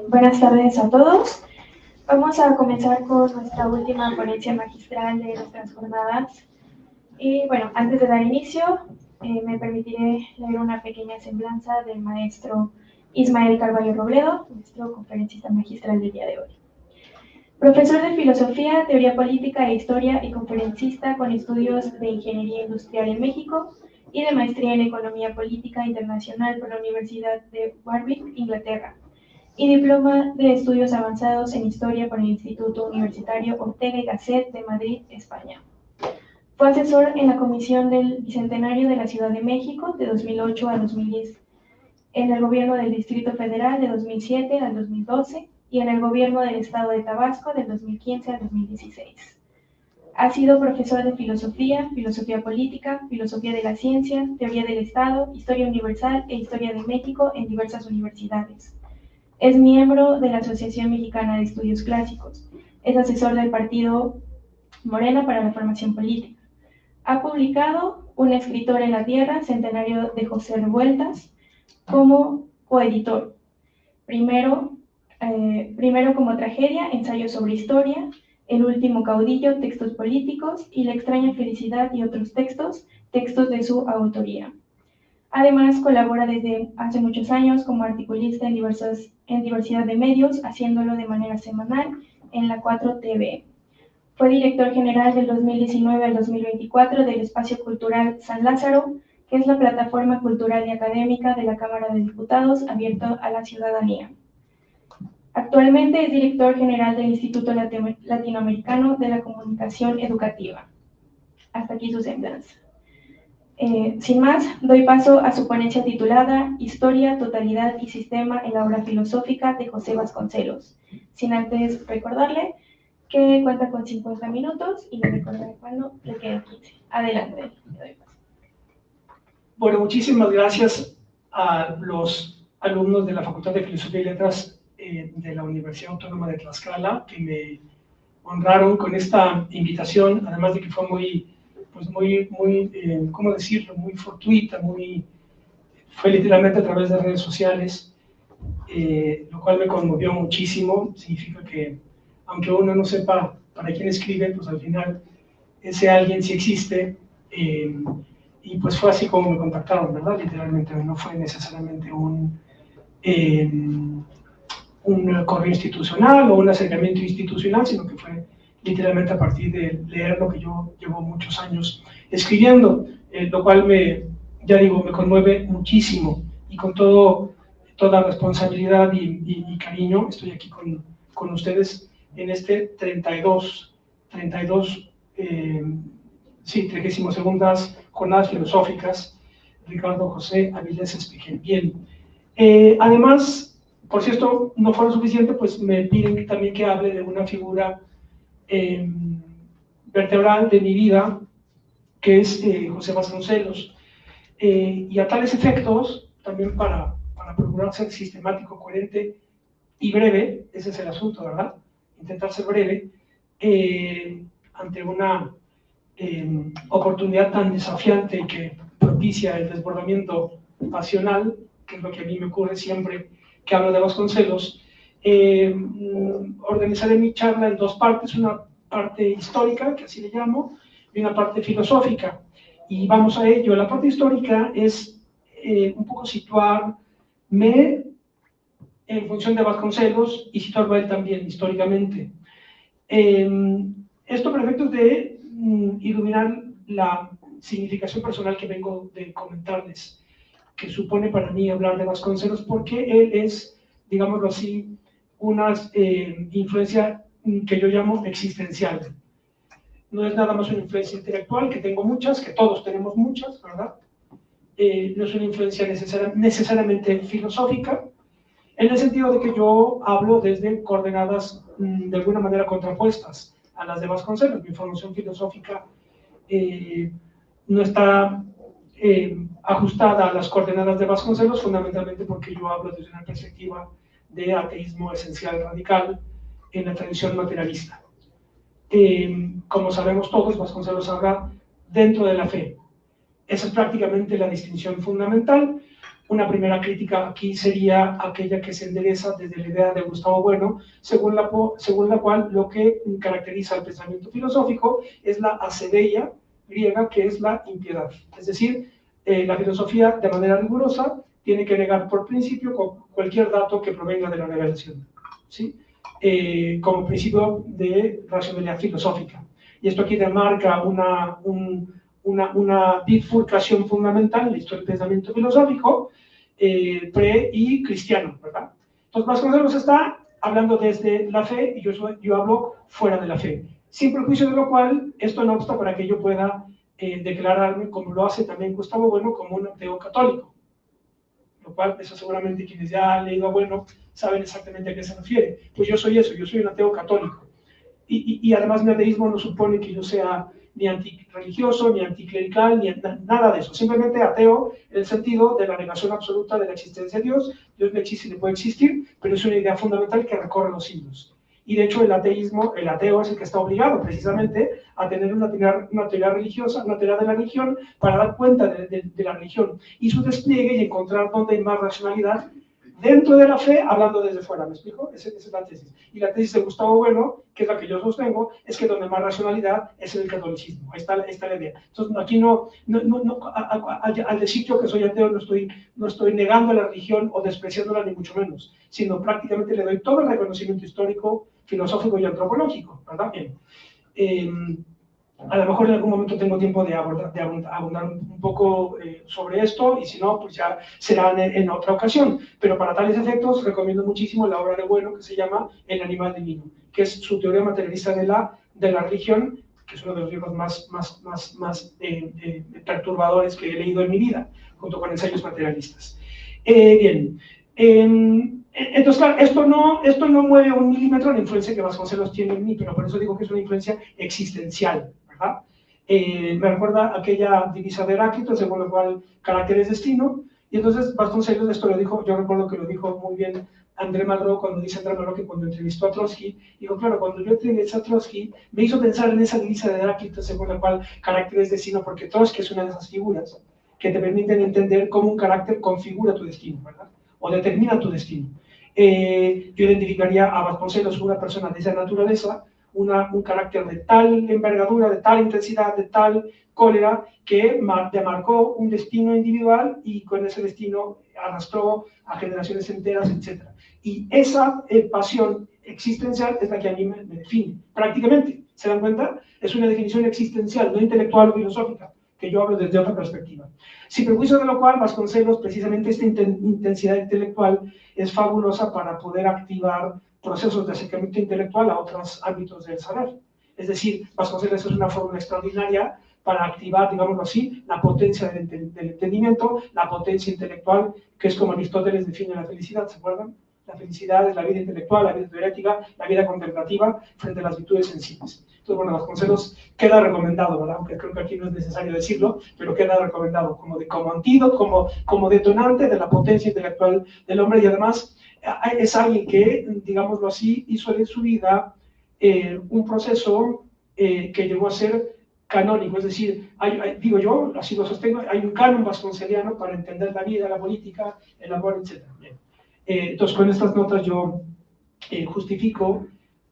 Buenas tardes a todos. Vamos a comenzar con nuestra última ponencia magistral de nuestras jornadas. Y bueno, antes de dar inicio, me permitiré leer una pequeña semblanza del maestro Ismael Carballo Robledo, nuestro conferencista magistral del día de hoy. Profesor de Filosofía, Teoría Política e Historia y conferencista con estudios de Ingeniería Industrial en México y de Maestría en Economía Política Internacional por la Universidad de Warwick, Inglaterra, y diploma de Estudios Avanzados en Historia por el Instituto Universitario Ortega y Gasset de Madrid, España. Fue asesor en la Comisión del Bicentenario de la Ciudad de México de 2008 a 2010, en el Gobierno del Distrito Federal de 2007 al 2012 y en el Gobierno del Estado de Tabasco del 2015 al 2016. Ha sido profesor de Filosofía, Filosofía Política, Filosofía de la Ciencia, Teoría del Estado, Historia Universal e Historia de México en diversas universidades. Es miembro de la Asociación Mexicana de Estudios Clásicos. Es asesor del Partido Morena para la Formación Política. Ha publicado Un escritor en la Tierra, centenario de José Revueltas, como coeditor. Primero como tragedia, ensayo sobre historia, El último caudillo, textos políticos, y La extraña felicidad y otros textos de su autoría. Además, colabora desde hace muchos años como articulista en diversidad de medios, haciéndolo de manera semanal en la 4TV. Fue director general del 2019 al 2024 del Espacio Cultural San Lázaro, que es la plataforma cultural y académica de la Cámara de Diputados abierto a la ciudadanía. Actualmente es director general del Instituto Latinoamericano de la Comunicación Educativa. Hasta aquí su semblanza. Sin más, doy paso a su ponencia titulada Historia, Totalidad y Sistema en la obra filosófica de José Vasconcelos. Sin antes recordarle que cuenta con 50 minutos y le recordaré cuando le queden 15. Adelante, le doy paso. Bueno, muchísimas gracias a los alumnos de la Facultad de Filosofía y Letras de la Universidad Autónoma de Tlaxcala, que me honraron con esta invitación, además de que fue muy ¿cómo decirlo? Muy fortuita, fue literalmente a través de redes sociales, lo cual me conmovió muchísimo. Significa que, aunque uno no sepa para quién escribe, pues al final ese alguien sí existe, y pues fue así como me contactaron, ¿verdad? Literalmente, no fue necesariamente un correo institucional o un acercamiento institucional, sino que fue literalmente a partir de leer lo que yo llevo muchos años escribiendo, lo cual me conmueve muchísimo, y con toda responsabilidad y cariño estoy aquí con ustedes en este 32 32ª Jornadas Filosóficas Ricardo José Avilés Espejel. Bien, además, por si esto no fuera suficiente, pues me piden también que hable de una figura vertebral de mi vida, que es José Vasconcelos, y a tales efectos, también para procurar ser sistemático, coherente y breve, ese es el asunto, ¿verdad? Intentar ser breve, ante una oportunidad tan desafiante y que propicia el desbordamiento pasional, que es lo que a mí me ocurre siempre que hablo de Vasconcelos. Organizaré mi charla en dos partes, una parte histórica, que así le llamo, y una parte filosófica, y vamos a ello. La parte histórica es un poco situarme en función de Vasconcelos y situarlo a él también históricamente. Esto para efectos de iluminar la significación personal que vengo de comentarles, que supone para mí hablar de Vasconcelos, porque él es, digámoslo así, una influencia que yo llamo existencial. No es nada más una influencia intelectual, que tengo muchas, que todos tenemos muchas, ¿verdad? No es una influencia necesariamente filosófica, en el sentido de que yo hablo desde coordenadas de alguna manera contrapuestas a las de Vasconcelos. Mi formación filosófica no está ajustada a las coordenadas de Vasconcelos, fundamentalmente porque yo hablo desde una perspectiva de ateísmo esencial radical en la tradición materialista. Como sabemos todos, Vasconcelos habla dentro de la fe. Esa es prácticamente la distinción fundamental. Una primera crítica aquí sería aquella que se endereza desde la idea de Gustavo Bueno, según la cual lo que caracteriza el pensamiento filosófico es la acedeia griega, que es la impiedad. Es decir, la filosofía, de manera rigurosa, tiene que negar por principio cualquier dato que provenga de la revelación, ¿sí? Como principio de racionalidad filosófica. Y esto aquí demarca una bifurcación fundamental en la historia del pensamiento filosófico pre y cristiano, ¿verdad? Entonces, Vasconcelos está hablando desde la fe y yo hablo fuera de la fe, sin perjuicio de lo cual esto no obsta para que yo pueda declararme, como lo hace también Gustavo Bueno, como un ateo católico, lo cual eso seguramente quienes ya han leído a Bueno saben exactamente a qué se refiere. Pues yo soy eso, yo soy un ateo católico. Y además mi ateísmo no supone que yo sea ni antirreligioso, ni anticlerical, ni nada de eso. Simplemente ateo en el sentido de la negación absoluta de la existencia de Dios. Dios no existe ni puede existir, pero es una idea fundamental que recorre los siglos. Y de hecho el ateo es el que está obligado precisamente a tener una teoría religiosa, una teoría de la religión, para dar cuenta de la religión y su despliegue y encontrar dónde hay más racionalidad dentro de la fe, hablando desde fuera, ¿me explico? Esa es la tesis. Y la tesis de Gustavo Bueno, que es la que yo sostengo, es que donde más racionalidad es en el catolicismo. Ahí está la idea. Entonces, aquí al decir yo que soy ateo, no estoy negando la religión o despreciándola, ni mucho menos, sino prácticamente le doy todo el reconocimiento histórico, filosófico y antropológico, ¿verdad? Bien. A lo mejor en algún momento tengo tiempo de abundar un poco sobre esto, y si no, pues ya será en otra ocasión. Pero para tales efectos recomiendo muchísimo la obra de Bueno, que se llama El animal divino, que es su teoría materialista de la religión, que es uno de los libros más perturbadores que he leído en mi vida, junto con Ensayos materialistas. Bien. Entonces, claro, esto no mueve un milímetro la influencia que Vasconcelos tiene en mí, pero por eso digo que es una influencia existencial, ¿verdad? Me recuerda aquella divisa de Heráclito, según la cual carácter es destino, y entonces Vasconcelos esto lo dijo, yo recuerdo que lo dijo muy bien André Malraux, cuando dice André Malraux que cuando entrevistó a Trotsky, dijo, claro, cuando yo entrevisté a Trotsky, me hizo pensar en esa divisa de Heráclito, según la cual carácter es destino, porque Trotsky es una de esas figuras que te permiten entender cómo un carácter configura tu destino, ¿verdad? O determina tu destino. Yo identificaría a Vasconcelos una persona de esa naturaleza, un carácter de tal envergadura, de tal intensidad, de tal cólera, que demarcó un destino individual y con ese destino arrastró a generaciones enteras, etc. Y esa pasión existencial es la que a mí me define, prácticamente. ¿Se dan cuenta? Es una definición existencial, no intelectual o filosófica, que yo hablo desde otra perspectiva. Sin perjuicio de lo cual, Vasconcelos, precisamente esta intensidad intelectual es fabulosa para poder activar procesos de acercamiento intelectual a otros ámbitos del saber. Es decir, Vasconcelos es una fórmula extraordinaria para activar, digámoslo así, la potencia del entendimiento, la potencia intelectual, que es como Aristóteles define la felicidad, ¿se acuerdan? La felicidad es la vida intelectual, la vida teorética, la vida contemplativa frente a las virtudes sensibles. Entonces, bueno, Vasconcelos queda recomendado, ¿verdad? Aunque creo que aquí no es necesario decirlo, pero queda recomendado como antídoto, como detonante de la potencia intelectual del hombre, y además es alguien que, digámoslo así, hizo en su vida un proceso que llegó a ser canónico, es decir, digo yo, así lo sostengo, hay un canon vasconceliano para entender la vida, la política, el amor, etc. Entonces, con estas notas yo justifico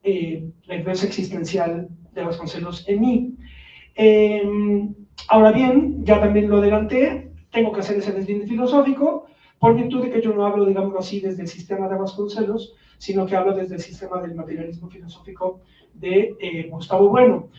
la influencia existencial de Vasconcelos en mí. Ahora bien, ya también lo adelanté, tengo que hacer ese deslinde filosófico, por virtud de que yo no hablo, digámoslo así, desde el sistema de Vasconcelos, sino que hablo desde el sistema del materialismo filosófico de Gustavo Bueno.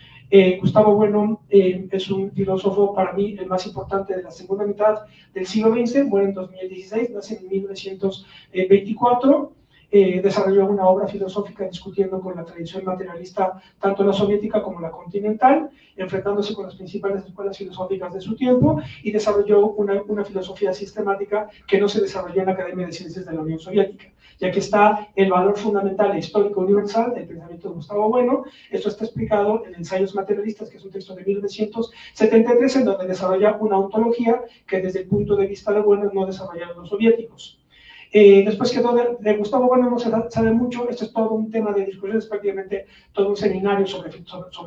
Gustavo Bueno es un filósofo, para mí, el más importante de la segunda mitad del siglo XX, muere en 2016, nace en 1924, desarrolló una obra filosófica discutiendo con la tradición materialista, tanto la soviética como la continental, enfrentándose con las principales escuelas filosóficas de su tiempo, y desarrolló una filosofía sistemática que no se desarrolló en la Academia de Ciencias de la Unión Soviética, ya que está el valor fundamental e histórico universal del pensamiento de Gustavo Bueno. Esto está explicado en Ensayos materialistas, que es un texto de 1973, en donde desarrolla una ontología que desde el punto de vista de Bueno no desarrollaron los soviéticos. Después quedó de Gustavo Bueno, no se sabe mucho, este es todo un tema de discusión, es prácticamente todo un seminario sobre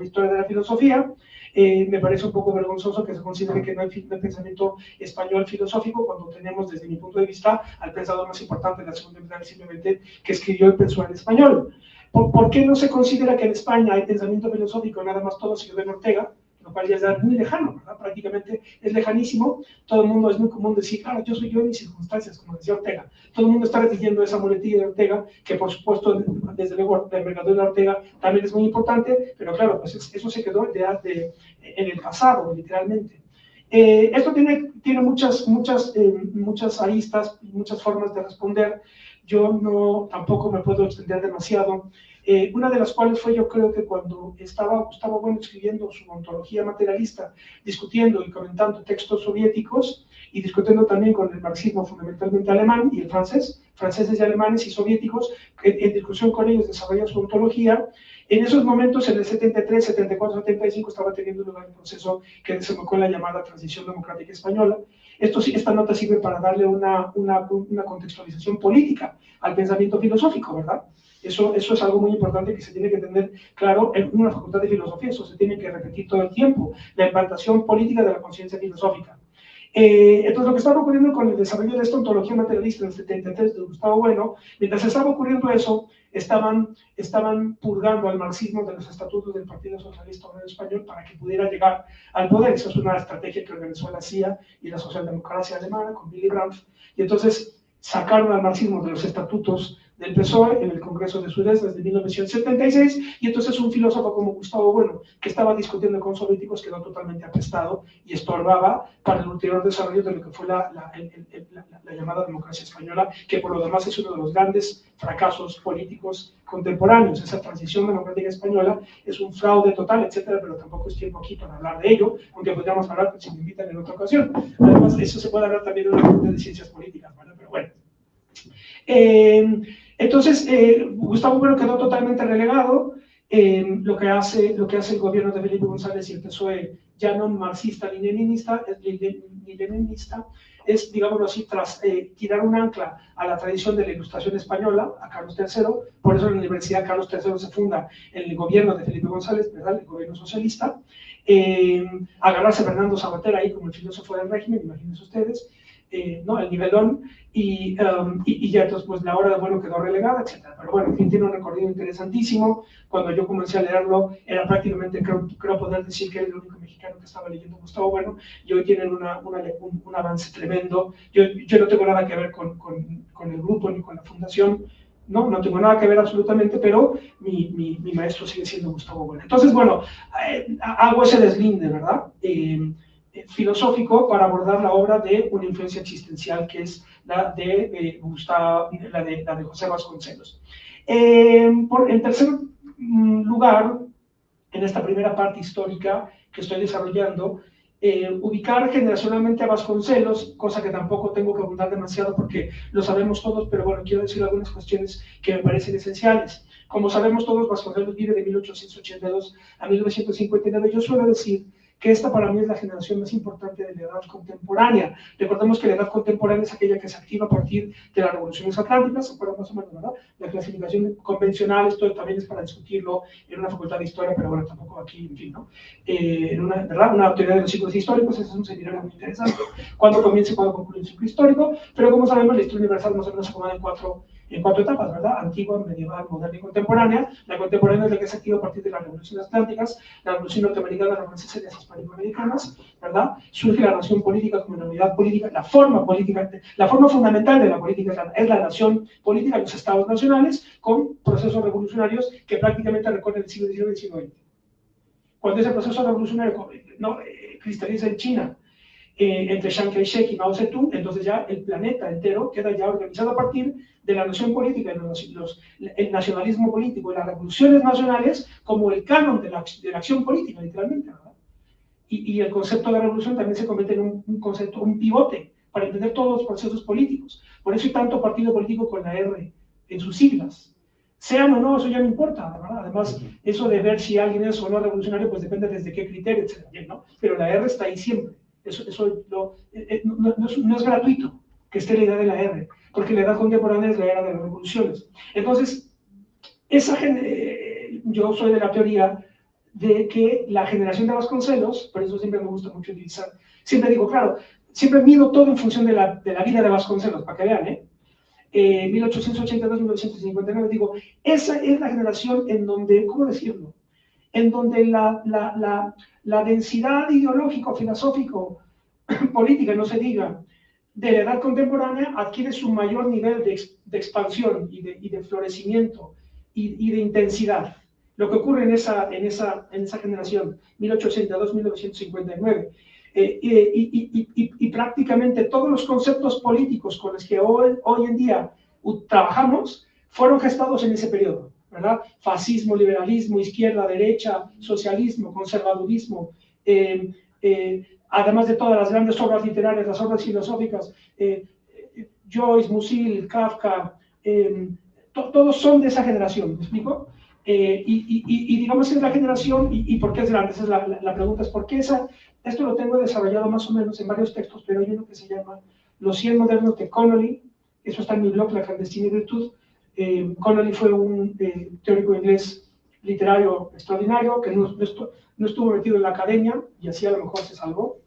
historia de la filosofía. Me parece un poco vergonzoso que se considere que no hay pensamiento español filosófico cuando tenemos, desde mi punto de vista, al pensador más importante de la segunda mitad del siglo XX que escribió y pensó en español. ¿Por qué no se considera que en España hay pensamiento filosófico nada más todo siguió de Ortega? Lo cual ya es muy lejano, ¿verdad? Prácticamente es lejanísimo. Todo el mundo, es muy común decir, claro, yo soy yo en mis circunstancias, como decía Ortega. Todo el mundo está repitiendo esa muletilla de Ortega, que por supuesto, desde luego, la envergadura de Ortega también es muy importante, pero claro, pues eso se quedó en el pasado, literalmente. Esto tiene muchas aristas y muchas formas de responder. Yo tampoco me puedo extender demasiado. Una de las cuales fue, yo creo que cuando estaba Gustavo Bueno escribiendo su ontología materialista, discutiendo y comentando textos soviéticos y discutiendo también con el marxismo fundamentalmente alemán y el franceses y alemanes y soviéticos, en discusión con ellos desarrolla su ontología. En esos momentos, en el 73, 74, 75, estaba teniendo lugar el proceso que desembocó en la llamada transición democrática española. Esta nota sirve para darle una contextualización política al pensamiento filosófico, ¿verdad? Eso es algo muy importante que se tiene que tener claro en una facultad de filosofía, eso se tiene que repetir todo el tiempo, la implantación política de la conciencia filosófica. Entonces, lo que estaba ocurriendo con el desarrollo de esta ontología materialista en el 73 de Gustavo Bueno, mientras estaba ocurriendo eso, estaban purgando al marxismo de los estatutos del Partido Socialista Obrero Español para que pudiera llegar al poder. Esa es una estrategia que organizó la CIA y la socialdemocracia alemana con Willy Brandt. Y entonces sacaron al marxismo de los estatutos del PSOE en el Congreso de Sudeste desde 1976, y entonces un filósofo como Gustavo Bueno, que estaba discutiendo con soviéticos, quedó totalmente apestado y estorbaba para el ulterior desarrollo de lo que fue la llamada democracia española, que por lo demás es uno de los grandes fracasos políticos contemporáneos. Esa transición democrática española es un fraude total, etcétera, pero tampoco es tiempo aquí para hablar de ello, aunque podríamos hablar si me invitan en otra ocasión. Además, eso se puede hablar también en una facultad de ciencias políticas, ¿vale? Pero bueno. Entonces, Gustavo Bueno quedó totalmente relegado. Lo que hace el gobierno de Felipe González y el PSOE, ya no marxista ni leninista, es, digámoslo así, tras tirar un ancla a la tradición de la Ilustración española, a Carlos III. Por eso la Universidad Carlos III se funda en el gobierno de Felipe González, ¿verdad? El gobierno socialista. Agarrarse a Fernando Savater ahí como el filósofo del régimen, imagínense ustedes. ¿No? El nivelón, y ya entonces pues la obra de Bueno quedó relegada, etc. Pero bueno, en fin, tiene un recorrido interesantísimo. Cuando yo comencé a leerlo, era prácticamente, creo poder decir que era el único mexicano que estaba leyendo Gustavo Bueno, y hoy tienen un avance tremendo. Yo no tengo nada que ver con el grupo ni con la fundación, no tengo nada que ver absolutamente, pero mi maestro sigue siendo Gustavo Bueno. Entonces, bueno, hago ese deslinde, ¿verdad? Filosófico para abordar la obra de una influencia existencial, que es la de José Vasconcelos. En tercer lugar, en esta primera parte histórica que estoy desarrollando, ubicar generacionalmente a Vasconcelos, cosa que tampoco tengo que abundar demasiado porque lo sabemos todos, pero bueno, quiero decir algunas cuestiones que me parecen esenciales. Como sabemos todos, Vasconcelos vive de 1882 a 1959. Yo suelo decir que esta para mí es la generación más importante de la edad contemporánea. Recordemos que la edad contemporánea es aquella que se activa a partir de las revoluciones atlánticas, ¿se acuerdan más o menos, verdad? La clasificación convencional, esto también es para discutirlo en una facultad de historia, pero bueno, tampoco aquí, en fin, ¿no? ¿Verdad? Una teoría de los ciclos históricos, ese es un seminario muy interesante. Cuándo comienza y cuándo concluye el ciclo histórico, pero como sabemos, la historia universal más o menos se acomoda en cuatro etapas, ¿verdad? Antigua, medieval, moderna y contemporánea. La contemporánea es la que se activa a partir de las revoluciones atlánticas, la revolución norteamericana, la francesa y las hispanoamericanas, ¿verdad? Surge la nación política como una unidad política, la forma política, la forma fundamental de la política es la nación política, los estados nacionales, con procesos revolucionarios que prácticamente recorren el siglo XIX y el siglo XX. Cuando ese proceso revolucionario cristaliza en China, entre Chiang Kai-shek y Mao Zedong, entonces ya el planeta entero queda ya organizado a partir de la nación política, el nacionalismo político y las revoluciones nacionales como el canon de la acción política, literalmente, ¿verdad? Y el concepto de revolución también se convierte en un concepto, un pivote para entender todos los procesos políticos. Por eso hay tanto partido político con la R en sus siglas. Sean o no, eso ya no importa, ¿verdad? Además, eso de ver si alguien es o no revolucionario, pues depende desde qué criterio, etc., ¿no? Pero la R está ahí siempre. Eso no es gratuito que esté la idea de la R. porque la edad contemporánea es la era de las revoluciones. Entonces, yo soy de la teoría de que la generación de Vasconcelos, por eso siempre me gusta mucho utilizar, siempre digo, claro, siempre mido todo en función de la vida de Vasconcelos, para que vean, 1882-1959, digo, esa es la generación en donde, ¿cómo decirlo? En donde la densidad ideológico, filosófico, política, no se diga, de la edad contemporánea adquiere su mayor nivel de expansión y de florecimiento y de intensidad. Lo que ocurre en esa generación, 1882-1959. Y prácticamente todos los conceptos políticos con los que hoy en día trabajamos fueron gestados en ese periodo, ¿verdad? Fascismo, liberalismo, izquierda, derecha, socialismo, conservadurismo, además de todas las grandes obras literarias, las obras filosóficas, Joyce, Musil, Kafka, todos son de esa generación, ¿me explico? Y digamos que es la generación, y ¿por qué es grande? Esa es la pregunta, es ¿por qué esto lo tengo desarrollado más o menos en varios textos, pero hay uno que se llama Los 100 modernos de Connolly, eso está en mi blog, La clandestina virtud. Connolly fue un teórico inglés literario extraordinario, que no estuvo metido en la academia, y así a lo mejor se salvó,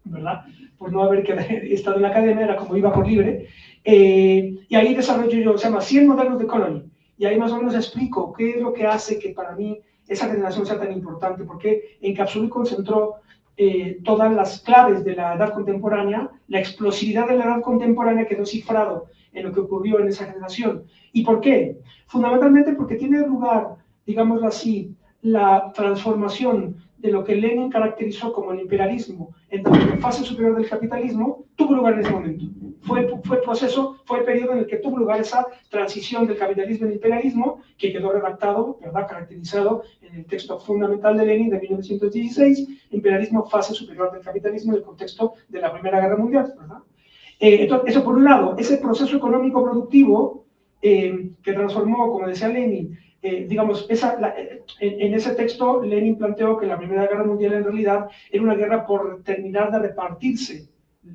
¿verdad? Por no haber estado en la academia, era como iba por libre. Y ahí desarrollo yo, se llama 100 modernos de Connolly, y ahí más o menos explico qué es lo que hace que para mí esa generación sea tan importante, porque encapsuló y concentró todas las claves de la edad contemporánea, la explosividad de la edad contemporánea quedó cifrado en lo que ocurrió en esa generación. ¿Y por qué? Fundamentalmente porque tiene lugar, digámoslo así, la transformación de lo que Lenin caracterizó como el imperialismo en la fase superior del capitalismo, tuvo lugar en ese momento. Fue el periodo en el que tuvo lugar esa transición del capitalismo al imperialismo, que quedó redactado, ¿verdad?, caracterizado en el texto fundamental de Lenin de 1916, imperialismo, fase superior del capitalismo en el contexto de la Primera Guerra Mundial, ¿verdad? Entonces, eso por un lado, ese proceso económico productivo que transformó, como decía Lenin, digamos, en ese texto Lenin planteó que la Primera Guerra Mundial en realidad era una guerra por terminar de repartirse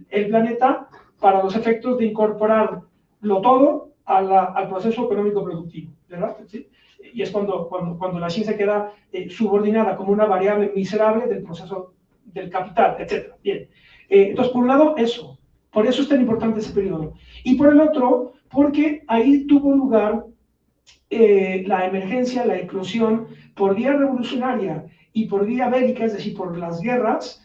el planeta para los efectos de incorporarlo todo al proceso económico productivo, ¿verdad? ¿Sí? Y es cuando la ciencia queda subordinada como una variable miserable del proceso del capital, etc. Bien, entonces por un lado eso, por eso es tan importante ese periodo, y por el otro, porque ahí tuvo lugar la emergencia, la eclosión por vía revolucionaria y por vía bélica, es decir, por las guerras,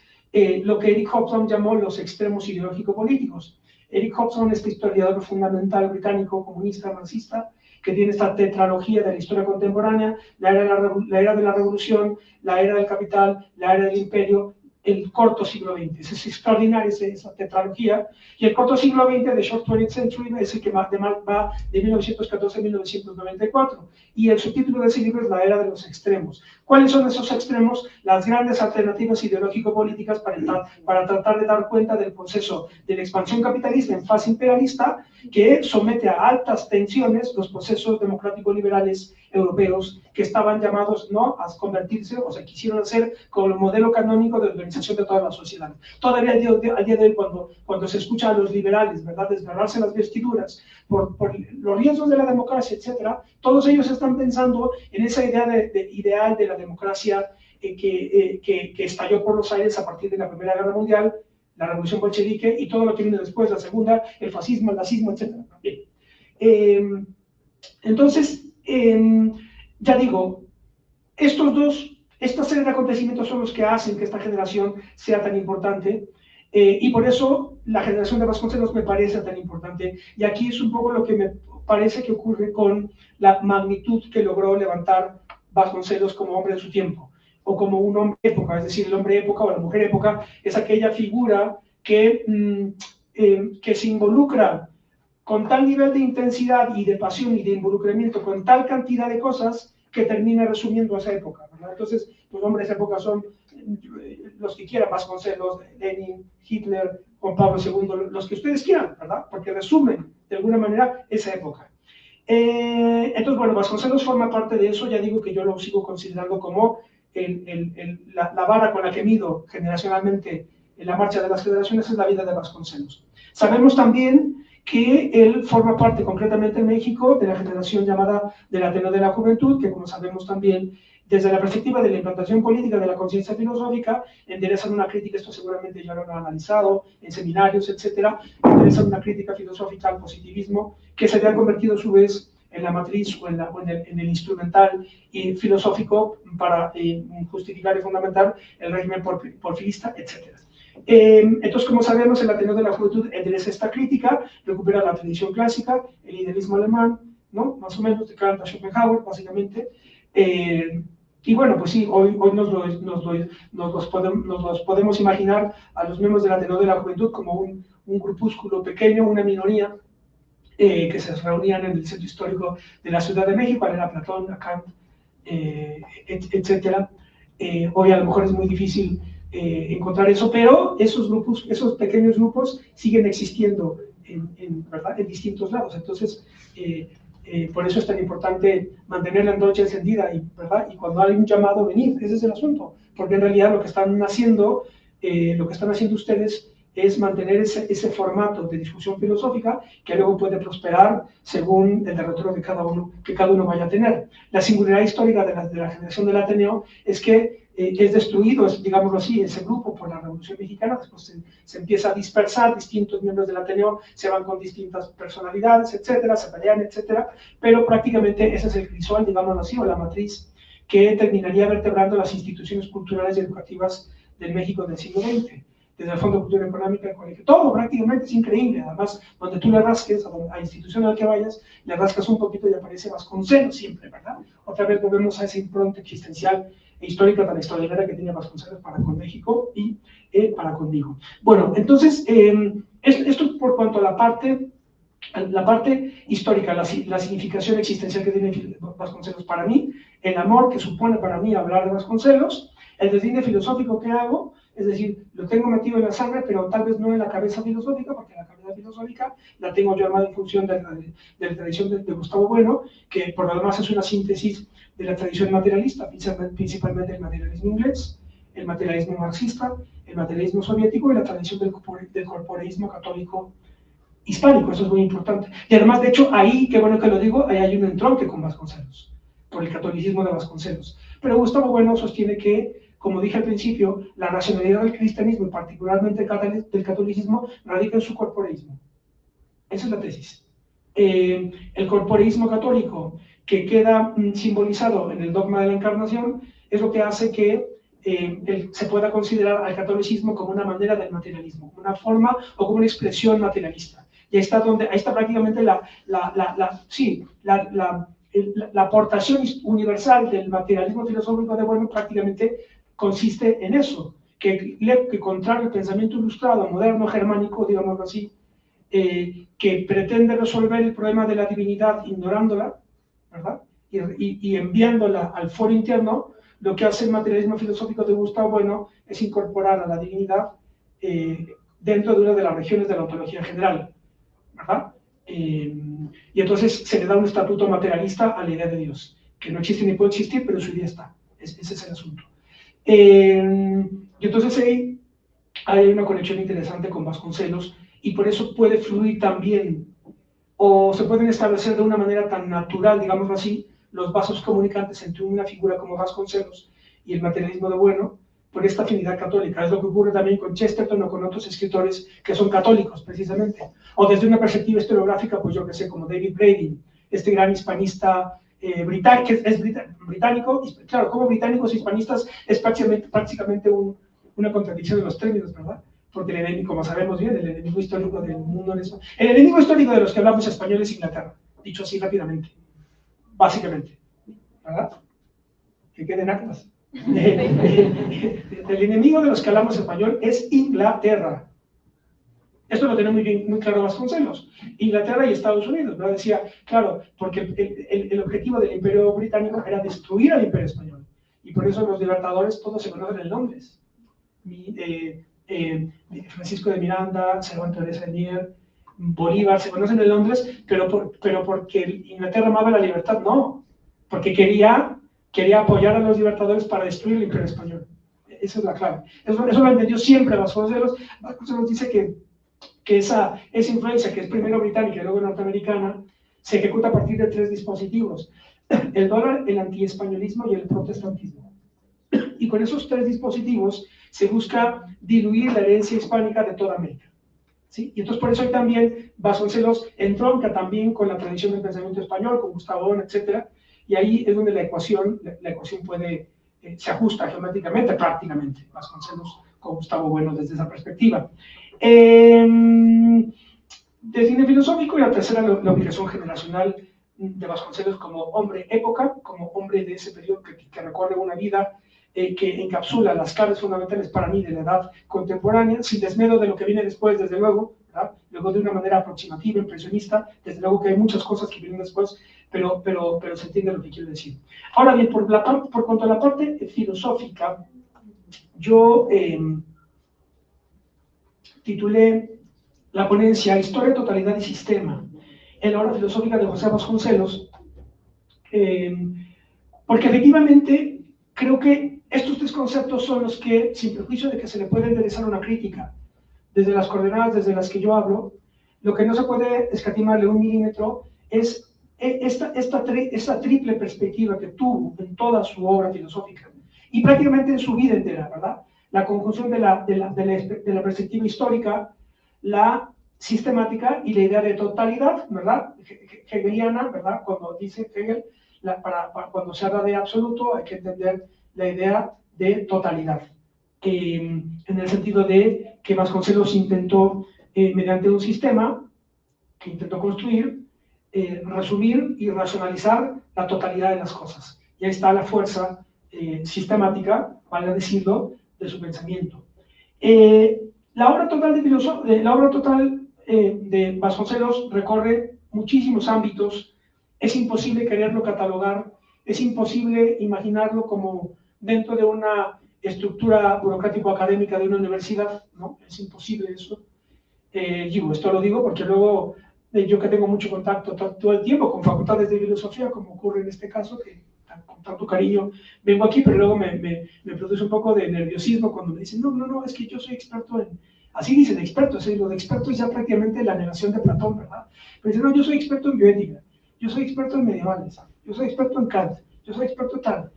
lo que Eric Hobsbawm llamó los extremos ideológico-políticos. Eric Hobsbawm, este historiador fundamental británico, comunista, marxista, que tiene esta tetralogía de la historia contemporánea, la era de la revolución, la era del capital, la era del imperio, el corto siglo XX. Es extraordinaria esa tetralogía. Y el corto siglo XX, de Short 20th Century, es el que va de 1914 a 1994. Y el subtítulo de ese libro es La Era de los Extremos. ¿Cuáles son esos extremos? Las grandes alternativas ideológico-políticas para tratar de dar cuenta del proceso de la expansión capitalista en fase imperialista, que somete a altas tensiones los procesos democrático-liberales europeos que estaban llamados no a convertirse, o sea, quisieron hacer como el modelo canónico de organización de toda la sociedad. Todavía al día de hoy, cuando se escucha a los liberales, ¿verdad?, desgarrarse las vestiduras por los riesgos de la democracia, etcétera, todos ellos están pensando en esa idea ideal de la democracia que estalló por los aires a partir de la Primera Guerra Mundial, la Revolución Bolchevique y todo lo que vino después, la Segunda, el fascismo, el nazismo, etcétera. Bien. Entonces, ya digo, esta serie de acontecimientos son los que hacen que esta generación sea tan importante, y por eso la generación de Vasconcelos me parece tan importante. Y aquí es un poco lo que me parece que ocurre con la magnitud que logró levantar Vasconcelos como hombre de su tiempo, o como un hombre época, es decir, el hombre época o la mujer época es aquella figura que se involucra con tal nivel de intensidad y de pasión y de involucramiento, con tal cantidad de cosas, que termina resumiendo esa época, ¿verdad? Entonces, los hombres de esa época son los que quieran, Vasconcelos, Lenin, Hitler, Juan Pablo II, los que ustedes quieran, ¿verdad? Porque resumen, de alguna manera, esa época. Entonces, bueno, Vasconcelos forma parte de eso. Ya digo que yo lo sigo considerando como la vara con la que mido generacionalmente en la marcha de las generaciones, es la vida de Vasconcelos. Sabemos también que él forma parte concretamente en México de la generación llamada del Ateneo de la Juventud, que como sabemos también, desde la perspectiva de la implantación política de la conciencia filosófica, enderezan una crítica, esto seguramente ya lo han analizado en seminarios, etcétera, enderezan una crítica filosófica al positivismo, que se había convertido a su vez en la matriz o en el instrumental filosófico para justificar y fundamentar el régimen porfirista, etcétera. Entonces, como sabemos, el Ateneo de la Juventud endereza esta crítica, recupera la tradición clásica, el idealismo alemán, ¿no? Más o menos, de Kant a Schopenhauer, básicamente. Y bueno, pues sí, hoy nos los podemos imaginar a los miembros del Ateneo de la Juventud como un grupúsculo pequeño, una minoría, que se reunían en el centro histórico de la Ciudad de México, a Platón, a Kant, etcétera. Hoy a lo mejor es muy difícil encontrar eso, pero esos grupos, esos pequeños grupos siguen existiendo ¿verdad? En distintos lados. Entonces, por eso es tan importante mantener la antorcha encendida ¿verdad? Y cuando hay un llamado, venir, ese es el asunto, porque en realidad lo que están haciendo ustedes es mantener ese formato de discusión filosófica que luego puede prosperar según el derrotero de que cada uno vaya a tener. La singularidad histórica de la generación del Ateneo es que es destruido, digámoslo así, ese grupo por la Revolución Mexicana, después se empieza a dispersar, distintos miembros del Ateneo se van con distintas personalidades, etcétera, se pelean, etcétera, pero prácticamente ese es el crisol, digámoslo así, o la matriz que terminaría vertebrando las instituciones culturales y educativas del México del siglo XX. Desde el Fondo de Cultura Económica, el colegio, todo prácticamente es increíble. Además, donde tú le rasques, a institución a la que vayas, le rascas un poquito y aparece Vasconcelos siempre, ¿verdad? Otra vez volvemos a esa impronta existencial e histórica tan extraordinaria que tenía Vasconcelos para con México y para conmigo. Bueno, entonces, esto por cuanto a la parte histórica, la significación existencial que tiene Vasconcelos para mí, el amor que supone para mí hablar de Vasconcelos, el deslinde filosófico que hago, es decir, lo tengo metido en la sangre, pero tal vez no en la cabeza filosófica, porque la cabeza filosófica la tengo yo armada en función de la tradición de Gustavo Bueno, que por lo demás es una síntesis de la tradición materialista, principalmente el materialismo inglés, el materialismo marxista, el materialismo soviético y la tradición del corporeísmo católico hispánico. Eso es muy importante. Y además, de hecho, ahí, qué bueno que lo digo, ahí hay un entronque con Vasconcelos, por el catolicismo de Vasconcelos. Pero Gustavo Bueno sostiene que, como dije al principio, la racionalidad del cristianismo y particularmente del catolicismo radica en su corporeísmo. Esa es la tesis. El corporeísmo católico, que queda simbolizado en el dogma de la encarnación, es lo que hace que se pueda considerar al catolicismo como una manera del materialismo, una forma o como una expresión materialista. Y ahí está prácticamente la aportación universal del materialismo filosófico de Bueno, prácticamente consiste en eso, que contrario al pensamiento ilustrado, moderno, germánico, digámoslo así, que pretende resolver el problema de la divinidad ignorándola, ¿verdad? Y enviándola al foro interno, lo que hace el materialismo filosófico de Gustavo Bueno es incorporar a la divinidad dentro de una de las regiones de la ontología general, ¿verdad? Y entonces se le da un estatuto materialista a la idea de Dios, que no existe ni puede existir, pero en su idea está. Ese es el asunto. Y entonces ahí hay una conexión interesante con Vasconcelos y por eso puede fluir también, o se pueden establecer de una manera tan natural, digámoslo así, los vasos comunicantes entre una figura como Vasconcelos y el materialismo de Bueno, por esta afinidad católica. Es lo que ocurre también con Chesterton o con otros escritores que son católicos, precisamente. O desde una perspectiva historiográfica, pues yo que sé, como David Braden, este gran hispanista británico, claro, como británicos e hispanistas es prácticamente una contradicción de los términos, ¿verdad? Porque el enemigo, como sabemos bien, el enemigo histórico del mundo el enemigo histórico de los que hablamos español es Inglaterra, dicho así rápidamente, básicamente, ¿verdad? Que queden actas. El enemigo de los que hablamos español es Inglaterra. Esto lo tiene muy claro Vasconcelos. Inglaterra y Estados Unidos, ¿no? Decía, claro, porque el objetivo del Imperio Británico era destruir al Imperio Español. Y por eso los libertadores todos se conocen en Londres. Francisco de Miranda, Cervantes de Mier, Bolívar, se conocen en Londres, pero porque Inglaterra amaba la libertad, no. Porque quería apoyar a los libertadores para destruir el Imperio Español. Esa es la clave. Eso lo entendió siempre Vasconcelos. Vasconcelos dice que que esa influencia, que es primero británica y luego norteamericana, se ejecuta a partir de 3 dispositivos: el dólar, el antiespañolismo y el protestantismo. Y con esos 3 dispositivos se busca diluir la herencia hispánica de toda América, ¿sí? Y entonces por eso hay también Vasconcelos entronca también con la tradición del pensamiento español, con Gustavo Bon, etc. Y ahí es donde la ecuación puede, se ajusta geométricamente, prácticamente, Vasconcelos con Gustavo Bueno desde esa perspectiva. De cine filosófico, y la tercera, la obligación generacional de Vasconcelos como hombre época, como hombre de ese periodo que recorre una vida que encapsula las claves fundamentales para mí de la edad contemporánea, sin desmedro de lo que viene después, desde luego, ¿verdad? Luego de una manera aproximativa, impresionista, desde luego que hay muchas cosas que vienen después, pero se entiende lo que quiero decir. Ahora bien, por cuanto a la parte filosófica, yo titulé la ponencia Historia, Totalidad y Sistema en la obra filosófica de José Vasconcelos, porque efectivamente creo que estos 3 conceptos son los que, sin perjuicio de que se le puede enderezar una crítica desde las coordenadas desde las que yo hablo, lo que no se puede escatimarle un milímetro es esta triple perspectiva que tuvo en toda su obra filosófica y prácticamente en su vida entera, ¿verdad? La conjunción de la perspectiva histórica, la sistemática y la idea de totalidad, ¿verdad? Hegeliana, ¿verdad? Cuando dice Hegel, cuando se habla de absoluto hay que entender la idea de totalidad, en el sentido de que Vasconcelos intentó, mediante un sistema que intentó construir, resumir y racionalizar la totalidad de las cosas. Y ahí está la fuerza sistemática, vale decirlo, de su pensamiento. La obra total de Vasconcelos recorre muchísimos ámbitos. Es imposible quererlo catalogar, es imposible imaginarlo como dentro de una estructura burocrático-académica de una universidad, ¿no? Es imposible eso. Esto lo digo porque luego, yo que tengo mucho contacto todo el tiempo con facultades de filosofía, como ocurre en este caso, que con tanto cariño vengo aquí, pero luego me produce un poco de nerviosismo cuando me dicen, no, es que yo soy experto en... Así dicen expertos, lo de experto es ya prácticamente la negación de Platón, ¿verdad? Pero dicen, no, yo soy experto en bioética, yo soy experto en medievales, yo soy experto en Kant, yo soy experto en tal,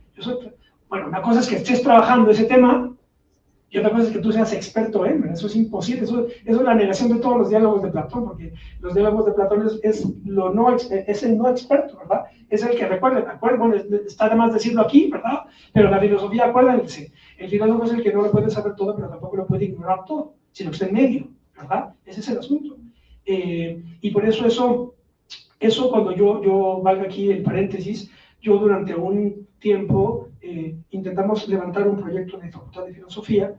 Bueno, una cosa es que estés trabajando ese tema, y otra cosa es que tú seas experto en, ¿verdad? Eso es imposible, eso es la negación de todos los diálogos de Platón, porque los diálogos de Platón es el no experto, ¿verdad? Es el que recuerda, bueno, está de más decirlo aquí, ¿verdad? Pero la filosofía, acuérdense, el filósofo es el que no lo puede saber todo, pero tampoco lo puede ignorar todo, sino que está en medio, ¿verdad? Ese es el asunto. Y por eso cuando yo valga aquí el paréntesis, yo durante un tiempo intentamos levantar un proyecto de Facultad de Filosofía,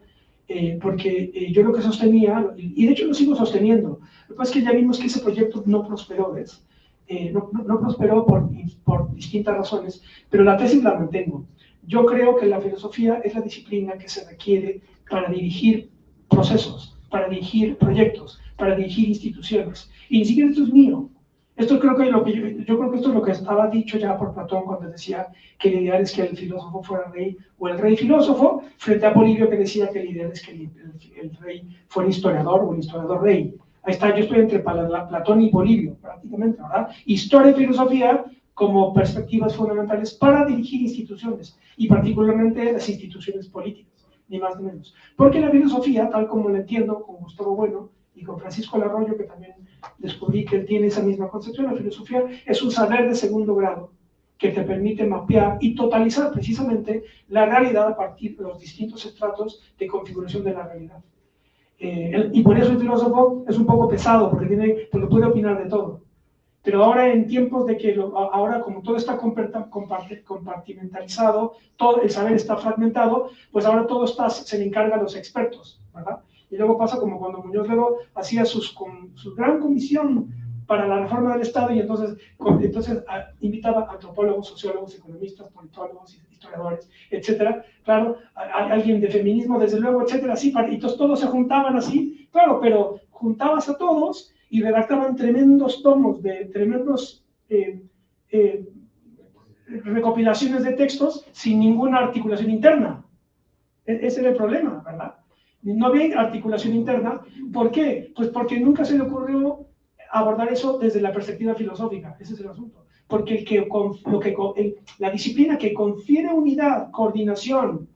porque yo lo que sostenía, y de hecho lo sigo sosteniendo, lo que pasa es que ya vimos que ese proyecto no prosperó, ¿ves? No prosperó por distintas razones, pero la tesis la mantengo. Yo creo que la filosofía es la disciplina que se requiere para dirigir procesos, para dirigir proyectos, para dirigir instituciones. Y ni siquiera esto es mío. Esto creo que yo creo que esto es lo que estaba dicho ya por Platón cuando decía que el ideal es que el filósofo fuera rey, o el rey filósofo, frente a Polibio que decía que el ideal es que el rey fuera historiador o el historiador rey. Ahí está, yo estoy entre Platón y Polibio, prácticamente, ¿verdad? Historia y filosofía como perspectivas fundamentales para dirigir instituciones, y particularmente las instituciones políticas, ni más ni menos. Porque la filosofía, tal como la entiendo con Gustavo Bueno y con Francisco Larroyo, que también descubrí que él tiene esa misma concepción, la filosofía es un saber de segundo grado que te permite mapear y totalizar precisamente la realidad a partir de los distintos estratos de configuración de la realidad. Y por eso el filósofo es un poco pesado, porque puede opinar de todo. Pero ahora en tiempos de que, ahora como todo está compartimentalizado, todo el saber está fragmentado, pues ahora todo se le encarga a los expertos, ¿verdad? Y luego pasa como cuando Muñoz Ledo hacía su gran comisión para la reforma del Estado, y entonces invitaba a antropólogos, sociólogos, economistas, politólogos, historiadores, etcétera. Claro, alguien de feminismo, desde luego, etcétera, así, y entonces todos se juntaban así, claro, pero juntabas a todos y redactaban tremendos tomos de tremendos recopilaciones de textos sin ninguna articulación interna. Ese era el problema, ¿verdad? No había articulación interna. ¿Por qué? Pues porque nunca se le ocurrió abordar eso desde la perspectiva filosófica. Ese es el asunto. Porque la disciplina que confiere unidad, coordinación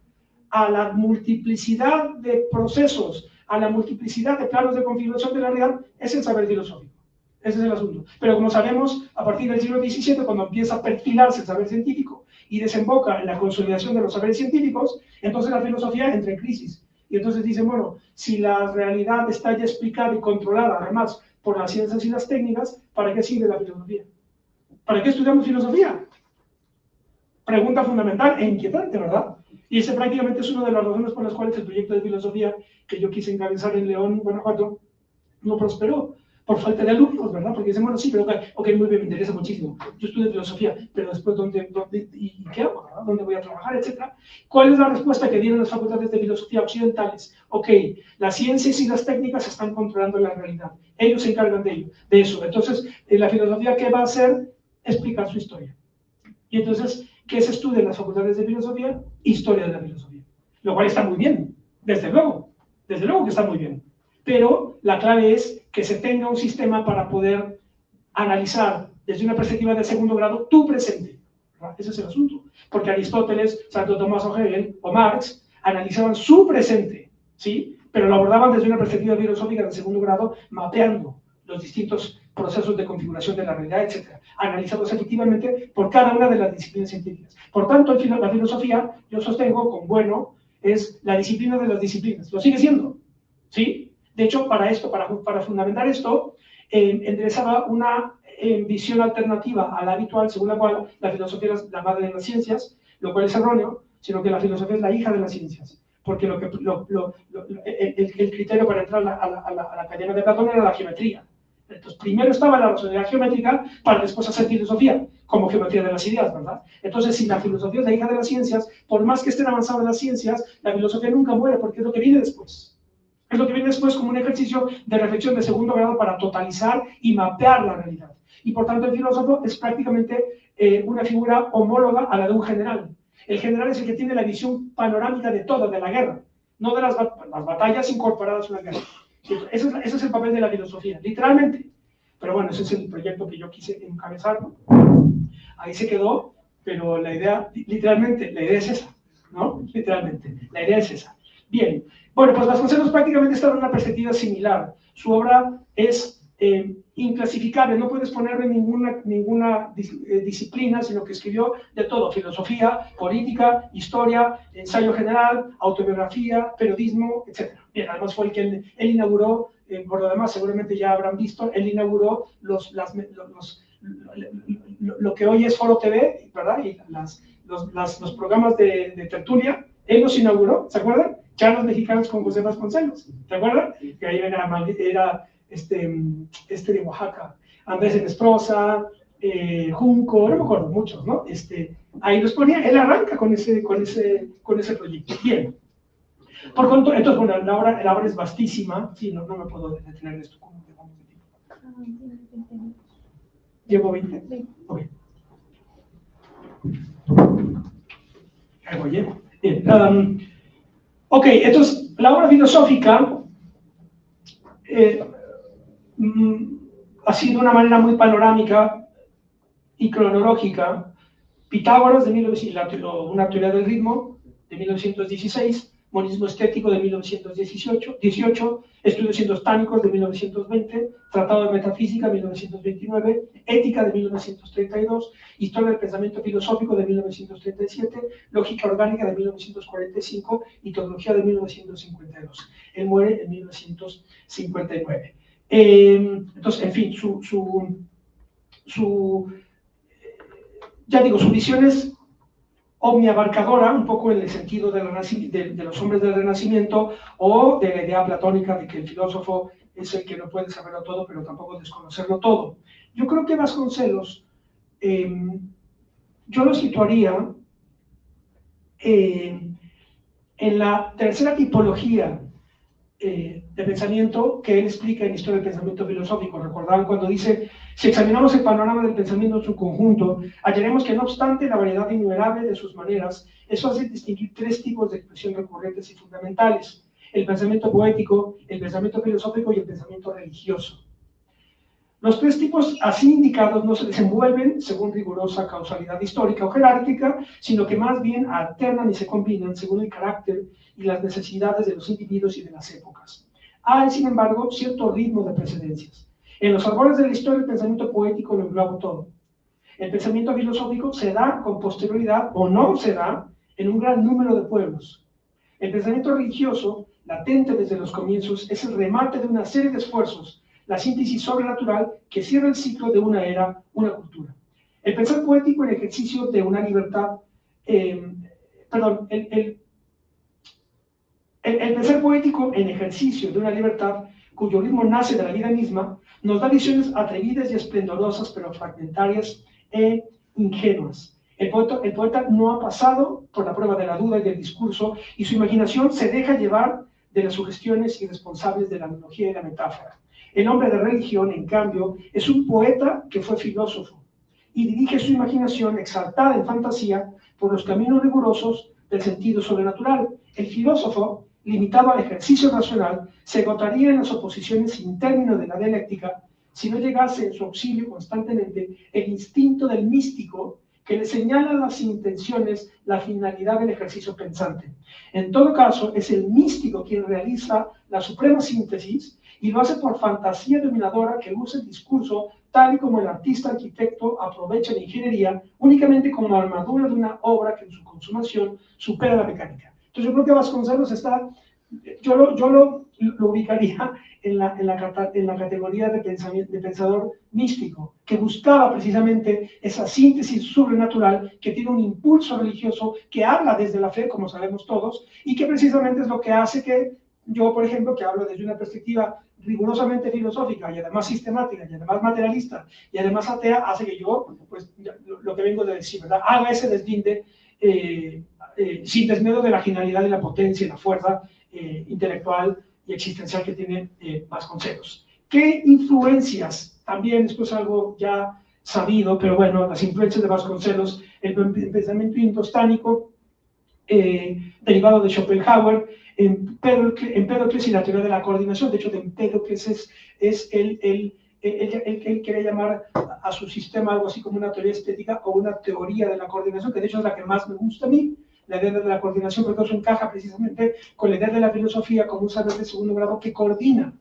a la multiplicidad de procesos, a la multiplicidad de planos de configuración de la realidad, es el saber filosófico. Ese es el asunto. Pero como sabemos, a partir del siglo XVII, cuando empieza a perfilarse el saber científico y desemboca en la consolidación de los saberes científicos, entonces la filosofía entra en crisis. Y entonces dicen, bueno, si la realidad está ya explicada y controlada, además, por las ciencias y las técnicas, ¿para qué sirve la filosofía? ¿Para qué estudiamos filosofía? Pregunta fundamental e inquietante, ¿verdad? Y ese prácticamente es una de las razones por las cuales el proyecto de filosofía que yo quise encabezar en León, Guanajuato, no prosperó. Por falta de alumnos, ¿verdad? Porque dicen, bueno, sí, pero ok, muy bien, me interesa muchísimo. Yo estudio filosofía, pero después, ¿y qué hago? ¿Verdad? ¿Dónde voy a trabajar? Etcétera. ¿Cuál es la respuesta que dieron las facultades de filosofía occidentales? Ok, las ciencias y las técnicas están controlando la realidad. Ellos se encargan de eso. Entonces, la filosofía, ¿qué va a hacer? Explicar su historia. Y entonces, ¿qué se estudia en las facultades de filosofía? Historia de la filosofía. Lo cual está muy bien, desde luego que está muy bien. Pero la clave es que se tenga un sistema para poder analizar desde una perspectiva de segundo grado tu presente. ¿Verdad? Ese es el asunto. Porque Aristóteles, Santo Tomás o Hegel o Marx analizaban su presente, ¿sí? Pero lo abordaban desde una perspectiva filosófica de segundo grado, mapeando los distintos procesos de configuración de la realidad, etc., analizados efectivamente por cada una de las disciplinas científicas. Por tanto, la filosofía, yo sostengo con bueno, es la disciplina de las disciplinas. Lo sigue siendo, ¿sí? De hecho, para fundamentar esto, enderezaba una visión alternativa a la habitual, según la cual la filosofía es la madre de las ciencias, lo cual es erróneo, sino que la filosofía es la hija de las ciencias. Porque el criterio para entrar a la academia de Platón era la geometría. Entonces, primero estaba la racionalidad geométrica para después hacer filosofía, como geometría de las ideas, ¿verdad? Entonces, si la filosofía es la hija de las ciencias, por más que estén avanzadas las ciencias, la filosofía nunca muere, porque es lo que viene después. Es lo que viene después como un ejercicio de reflexión de segundo grado para totalizar y mapear la realidad. Y por tanto, el filósofo es prácticamente una figura homóloga a la de un general. El general es el que tiene la visión panorámica de todo, de la guerra, no de las batallas incorporadas a una guerra. Ese es el papel de la filosofía, literalmente. Pero bueno, ese es el proyecto que yo quise encabezar. Ahí se quedó, pero la idea, literalmente, la idea es esa, ¿no? Literalmente, la idea es esa. Bien, bueno, pues Vasconcelos prácticamente está en una perspectiva similar. Su obra es inclasificable, no puedes ponerle ninguna disciplina, sino que escribió de todo: filosofía, política, historia, ensayo general, autobiografía, periodismo, etc. Bien, además fue el que él inauguró, por lo demás seguramente ya habrán visto, él inauguró lo que hoy es Foro TV, ¿verdad? Y los programas de tertulia, él los inauguró, ¿se acuerdan? Charlas mexicanas con José Vasconcelos, ¿se acuerdan? Que ahí era de Oaxaca, Andrés Enesprosa, Junco, no me acuerdo, muchos, ¿no? Ahí los ponía, él arranca con ese proyecto. Bien. Por tanto, entonces, bueno, la obra es vastísima. Sí, no me puedo detener de esto. ¿Cómo llevamos de tiempo? ¿Llevo 20? Sí. Ok. Algo llevo. Bien. Ok, entonces, la obra filosófica ha sido de una manera muy panorámica y cronológica. Pitágoras, una teoría del ritmo, de 1916, monismo estético, de 1918, estudios indostánicos, de 1920, tratado de metafísica, de 1929, ética, de 1932, historia del pensamiento filosófico, de 1937, lógica orgánica, de 1945, y teología, de 1952. Él muere en 1959. Entonces, en fin, ya digo, su visión es omniabarcadora, un poco en el sentido de los hombres del Renacimiento, o de la idea platónica de que el filósofo es el que no puede saberlo todo, pero tampoco desconocerlo todo. Yo creo que Vasconcelos, yo lo situaría en la tercera tipología de pensamiento que él explica en Historia del Pensamiento Filosófico. Recordaban cuando dice: si examinamos el panorama del pensamiento en su conjunto, hallaremos que no obstante la variedad innumerable de sus maneras, eso hace distinguir tres tipos de expresión recurrentes y fundamentales. el pensamiento poético, el pensamiento filosófico y el pensamiento religioso. Los tres tipos así indicados no se desenvuelven según rigurosa causalidad histórica o jerárquica, sino que más bien alternan y se combinan según el carácter y las necesidades de los individuos y de las épocas. Hay, sin embargo, cierto ritmo de precedencias. En los árboles de la historia el pensamiento poético lo engloba todo. El pensamiento filosófico se da con posterioridad o no se da en un gran número de pueblos. El pensamiento religioso, latente desde los comienzos, es el remate de una serie de esfuerzos, la síntesis sobrenatural que cierra el ciclo de una era, una cultura. El pensar poético en ejercicio de una libertad, el pensar poético en ejercicio de una libertad cuyo ritmo nace de la vida misma, nos da visiones atrevidas y esplendorosas, pero fragmentarias e ingenuas. El poeta no ha pasado por la prueba de la duda y del discurso, y su imaginación se deja llevar de las sugestiones irresponsables de la analogía y la metáfora. El hombre de religión, en cambio, es un poeta que fue filósofo y dirige su imaginación exaltada en fantasía por los caminos rigurosos del sentido sobrenatural. El filósofo, limitado al ejercicio racional, se agotaría en las oposiciones sin término de la dialéctica si no llegase en su auxilio constantemente el instinto del místico que le señala las intenciones, la finalidad del ejercicio pensante. En todo caso, es el místico quien realiza la suprema síntesis y lo hace por fantasía dominadora que usa el discurso tal y como el artista arquitecto aprovecha la ingeniería únicamente como armadura de una obra que en su consumación supera la mecánica. Entonces yo creo que Vasconcelos está, yo lo ubicaría en la categoría de pensador místico, que buscaba precisamente esa síntesis sobrenatural, que tiene un impulso religioso, que habla desde la fe, como sabemos todos, y que precisamente es lo que hace que yo, por ejemplo, que hablo desde una perspectiva rigurosamente filosófica y además sistemática y además materialista y además atea, hace que yo, pues lo que vengo de decir, ¿verdad?, haga ese deslinde sin desmedro de la genialidad y la potencia y la fuerza intelectual y existencial que tiene Vasconcelos. ¿Qué influencias? También esto es algo ya sabido, pero bueno, las influencias de Vasconcelos, el pensamiento indostánico derivado de Schopenhauer, Empédocles y la teoría de la coordinación. De hecho, de Empédocles él quiere llamar a su sistema algo así como una teoría estética o una teoría de la coordinación, que de hecho es la que más me gusta a mí, la idea de la coordinación, porque eso encaja precisamente con la idea de la filosofía como un saber de segundo grado que coordina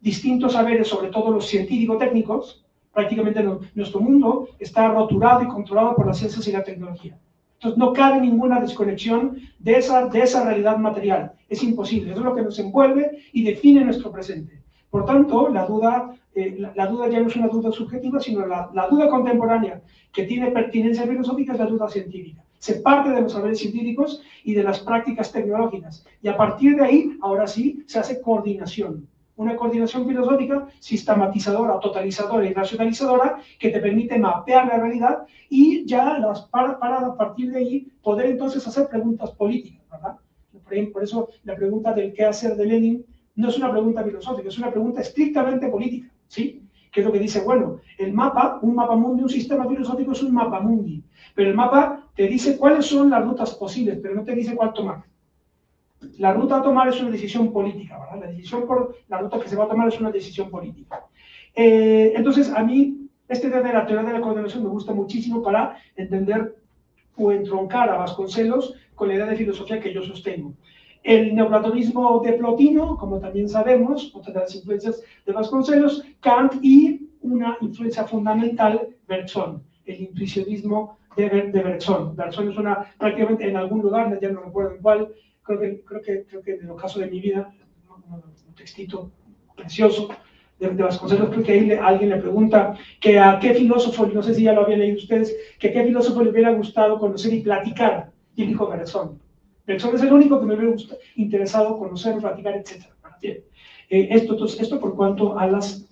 distintos saberes, sobre todo los científico-técnicos. Prácticamente nuestro mundo está roturado y controlado por las ciencias y la tecnología. Entonces no cabe ninguna desconexión de esa realidad material. Es imposible. Eso es lo que nos envuelve y define nuestro presente. Por tanto, la duda ya no es una duda subjetiva, sino la duda contemporánea que tiene pertinencia filosófica es la duda científica. Se parte de los saberes científicos y de las prácticas tecnológicas. Y a partir de ahí, ahora sí, se hace coordinación. Una coordinación filosófica sistematizadora, totalizadora y racionalizadora que te permite mapear la realidad y ya para a partir de ahí poder entonces hacer preguntas políticas, ¿verdad? Por eso la pregunta del qué hacer de Lenin no es una pregunta filosófica, es una pregunta estrictamente política, ¿sí? Que es lo que dice, bueno, el mapa, un mapa mundi, un sistema filosófico es un mapa mundi, pero el mapa te dice cuáles son las rutas posibles, pero no te dice cuál tomar. La ruta a tomar es una decisión política, ¿verdad? La decisión por la ruta que se va a tomar es una decisión política. Entonces, a mí, esta idea de la teoría de la coordinación me gusta muchísimo para entender o entroncar a Vasconcelos con la idea de filosofía que yo sostengo. El neoplatonismo de Plotino, como también sabemos, otra de las influencias de Vasconcelos, Kant y una influencia fundamental, Bergson, el intuicionismo de Bergson. Bergson es prácticamente en algún lugar, ya no recuerdo en cuál, creo que en el caso de mi vida, un textito precioso de Vasconcelos, creo que ahí alguien le pregunta que a qué filósofo, no sé si ya lo habían leído ustedes, que a qué filósofo le hubiera gustado conocer y platicar, y él dijo Bergson. Bergson es el único que me hubiera interesado conocer, platicar, etc. Esto por cuanto a las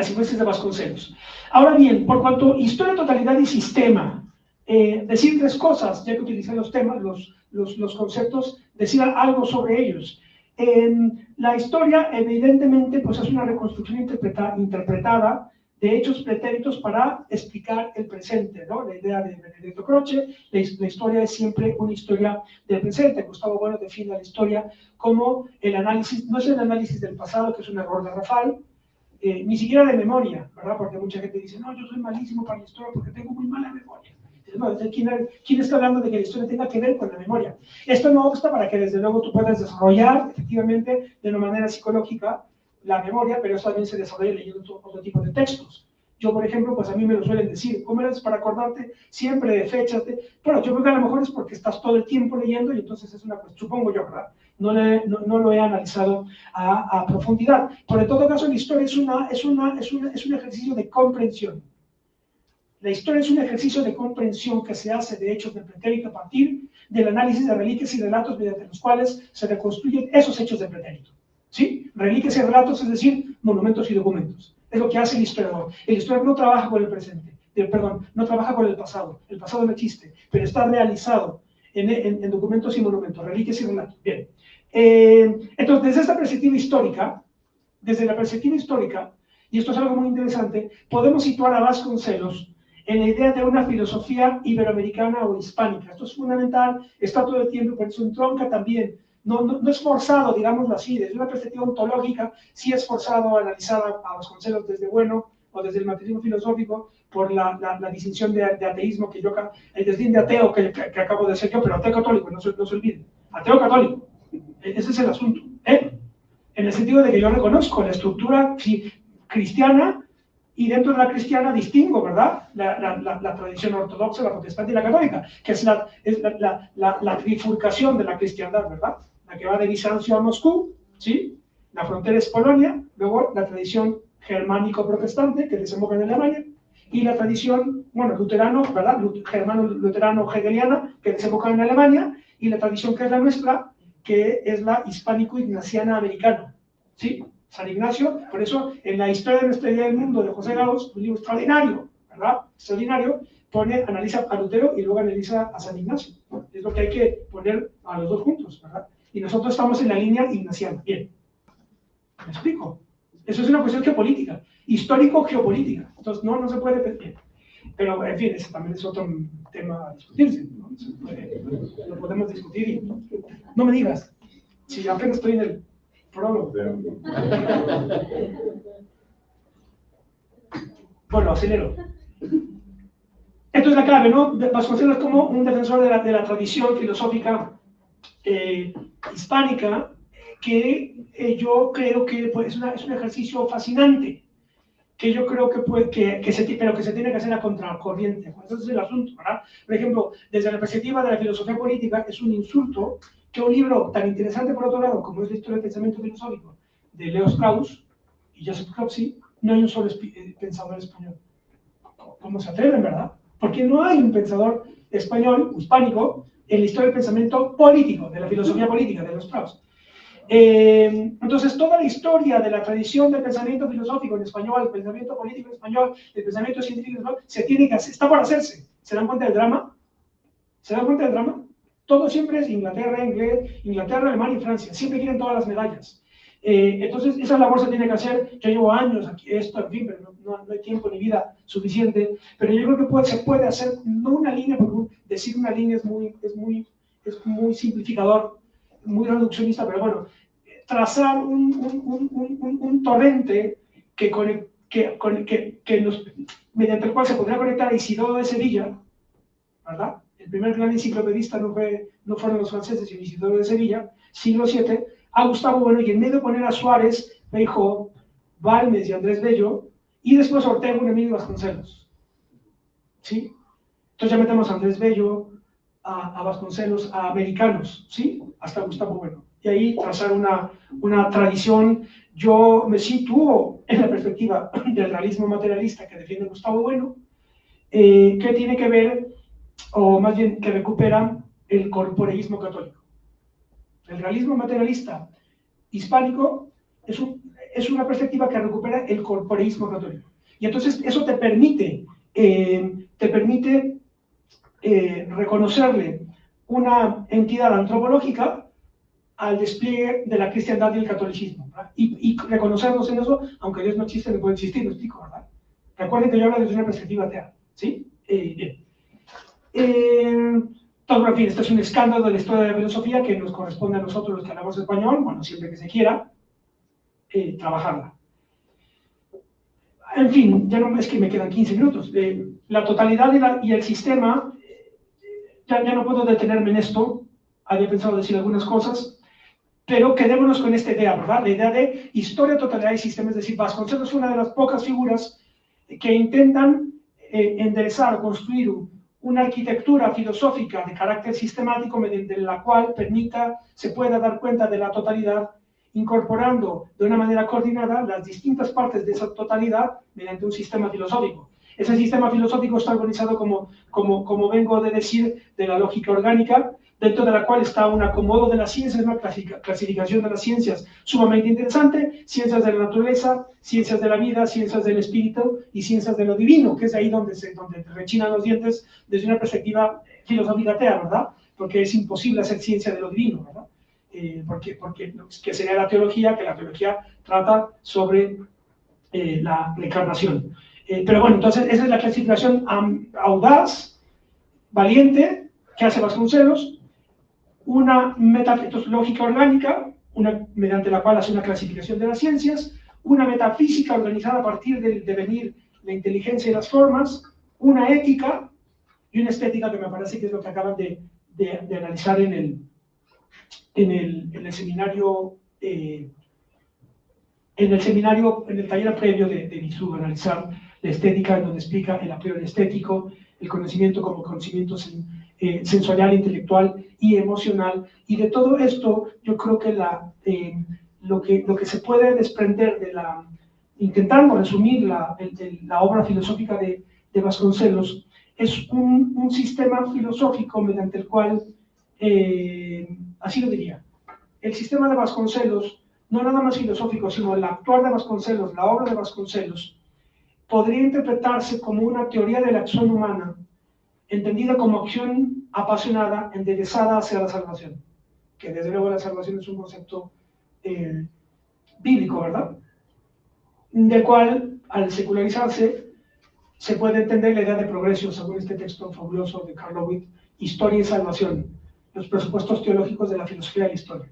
influencias de Vasconcelos. Ahora bien, por cuanto a historia, totalidad y sistema, decir tres cosas, ya que utilicé los temas, los conceptos, decir algo sobre ellos. La historia, evidentemente, pues es una reconstrucción interpretada de hechos pretéritos para explicar el presente, ¿no? La idea de Benedetto Croce, la historia es siempre una historia del presente. Gustavo Bueno define la historia como el análisis, no es el análisis del pasado, que es un error de Rafal, ni siquiera de memoria, ¿verdad? Porque mucha gente dice, no, yo soy malísimo para la historia porque tengo muy mala memoria. No, ¿quién está hablando de que la historia tenga que ver con la memoria? Esto no obsta para que desde luego tú puedas desarrollar efectivamente de una manera psicológica la memoria, pero eso también se desarrolla leyendo otro tipo de textos. Yo, por ejemplo, pues a mí me lo suelen decir, ¿cómo eres para acordarte siempre de fechas? Bueno, yo creo que a lo mejor es porque estás todo el tiempo leyendo y entonces es una cuestión, supongo yo, ¿verdad? No lo he analizado a profundidad. Pero en todo caso, la historia es un ejercicio de comprensión. La historia es un ejercicio de comprensión que se hace de hechos del pretérito a partir del análisis de reliquias y relatos mediante los cuales se reconstruyen esos hechos del pretérito. ¿Sí? Reliquias y relatos, es decir, monumentos y documentos. Es lo que hace el historiador. El historiador no trabaja con el presente, no trabaja con el pasado no existe, pero está realizado en documentos y monumentos, reliquias y relatos. Bien. Entonces, desde la perspectiva histórica, y esto es algo muy interesante, podemos situar a Vasconcelos en la idea de una filosofía iberoamericana o hispánica. Esto es fundamental, está todo el tiempo, por eso entronca también. No es forzado, digámoslo así, desde una perspectiva ontológica, sí es forzado analizar a Vasconcelos desde Bueno o desde el materialismo filosófico por la distinción de ateísmo que yo, el desdén de ateo que acabo de hacer yo, pero ateo católico, no se olviden, ateo católico, ese es el asunto, en el sentido de que yo reconozco la estructura cristiana y dentro de la cristiana distingo, ¿verdad? La tradición ortodoxa, la protestante y la católica, que es la trifurcación de la cristiandad, ¿verdad? La que va de Bizancio a Moscú, ¿sí? La frontera es Polonia, luego la tradición germánico-protestante, que desemboca en Alemania, y la tradición, bueno, luterano, ¿verdad? Germano-luterano-hegeliana, que desemboca en Alemania, y la tradición que es la nuestra, que es la hispánico-ignaciana americana, ¿sí? San Ignacio, por eso en la historia de nuestra idea del mundo de José Gauss, un libro extraordinario, ¿verdad? Extraordinario, analiza a Lutero y luego analiza a San Ignacio. Es lo que hay que poner a los dos juntos, ¿verdad? Y nosotros estamos en la línea ignaciana. Bien, ¿me explico? Eso es una cuestión geopolítica, histórico-geopolítica. Entonces, no se puede ver. Pero, en fin, ese también es otro tema a discutirse, ¿no? Lo podemos discutir y no me digas, si apenas estoy en el prólogo. Bueno, acelero. Esto es la clave, ¿no? Vasconcelos como un defensor de la tradición filosófica hispánica, que yo creo que pues, es un ejercicio fascinante, que yo creo que se tiene que hacer a contracorriente. Ese es el asunto, ¿verdad? Por ejemplo, desde la perspectiva de la filosofía política, es un insulto que un libro tan interesante por otro lado, como es la historia del pensamiento filosófico de Leo Strauss y Joseph Klopsy, no hay un solo pensador español. ¿Cómo se atreven, verdad? Porque no hay un pensador español o hispánico en la historia del pensamiento político, de la filosofía política de Leo Strauss. Entonces, toda la historia de la tradición del pensamiento filosófico en español, el pensamiento político en español, el pensamiento científico en español, se tiene que hacer, está por hacerse. ¿Se dan cuenta del drama? ¿Se dan cuenta del drama? Todo siempre es Inglaterra, Alemania y Francia. Siempre quieren todas las medallas. Entonces, esa labor se tiene que hacer. Yo llevo años aquí, en fin, pero no hay tiempo ni vida suficiente. Pero yo creo que se puede hacer, no una línea, porque decir una línea es muy simplificador, muy reduccionista, pero bueno, trazar un torrente mediante el cual se podría conectar a Isidoro de Sevilla, ¿verdad? El primer gran enciclopedista no fueron los franceses, sino Isidoro de Sevilla, siglo VII, a Gustavo Bueno, y en medio de poner a Suárez, Feijoo, Balmes y Andrés Bello, y después Ortega, un amigo de Vasconcelos. ¿Sí? Entonces ya metemos a Andrés Bello, a Vasconcelos, a americanos, ¿sí? Hasta Gustavo Bueno. Y ahí trazar una tradición. Yo me sitúo en la perspectiva del realismo materialista que defiende Gustavo Bueno, que tiene que ver, o más bien que recupera el corporeísmo católico. El realismo materialista hispánico es una perspectiva que recupera el corporeísmo católico. Y entonces eso te permite reconocerle una entidad antropológica al despliegue de la cristiandad y el catolicismo, ¿verdad? Y reconocernos en eso, aunque Dios no existe, no puede existir, lo explico, ¿verdad? Recuerden que yo hablo desde una perspectiva atea, ¿sí? Bien. Todo, en fin, esto es un escándalo de la historia de la filosofía que nos corresponde a nosotros los que hablamos español, bueno, siempre que se quiera, trabajarla. En fin, ya no es que me quedan 15 minutos. La totalidad y el sistema, ya no puedo detenerme en esto, había pensado decir algunas cosas, pero quedémonos con esta idea, ¿verdad? La idea de historia, totalidad y sistema, es decir, Vasconcelos es una de las pocas figuras que intentan enderezar o construir una arquitectura filosófica de carácter sistemático mediante la cual se pueda dar cuenta de la totalidad, incorporando de una manera coordinada las distintas partes de esa totalidad mediante un sistema filosófico. Ese sistema filosófico está organizado, como vengo de decir, de la lógica orgánica, dentro de la cual está un acomodo de las ciencias, una clasificación de las ciencias sumamente interesante, ciencias de la naturaleza, ciencias de la vida, ciencias del espíritu y ciencias de lo divino, que es ahí donde rechinan los dientes desde una perspectiva filosófica atea, ¿verdad? Porque es imposible hacer ciencia de lo divino, ¿verdad? Porque que sería la teología, que la teología trata sobre la reencarnación. Pero bueno, entonces esa es la clasificación audaz, valiente, que hace Vasconcelos, una lógica orgánica, mediante la cual hace una clasificación de las ciencias, una metafísica organizada a partir del devenir, la inteligencia y las formas, una ética y una estética, que me parece que es lo que acaban de analizar en el seminario, en el taller previo de Visú, analizar la estética, donde explica el a priori estético, el conocimiento como conocimiento sensorial, intelectual y emocional. Y de todo esto, yo creo que lo que se puede desprender intentando resumir la obra filosófica de Vasconcelos, es un sistema filosófico mediante el cual, así lo diría, el sistema de Vasconcelos, no nada más filosófico, sino el actuar de Vasconcelos, la obra de Vasconcelos, podría interpretarse como una teoría de la acción humana, entendida como acción apasionada, enderezada hacia la salvación. Que desde luego la salvación es un concepto bíblico, ¿verdad? Del cual, al secularizarse, se puede entender la idea de progreso, según este texto fabuloso de Karlowitz, Historia y Salvación, los presupuestos teológicos de la filosofía de la historia.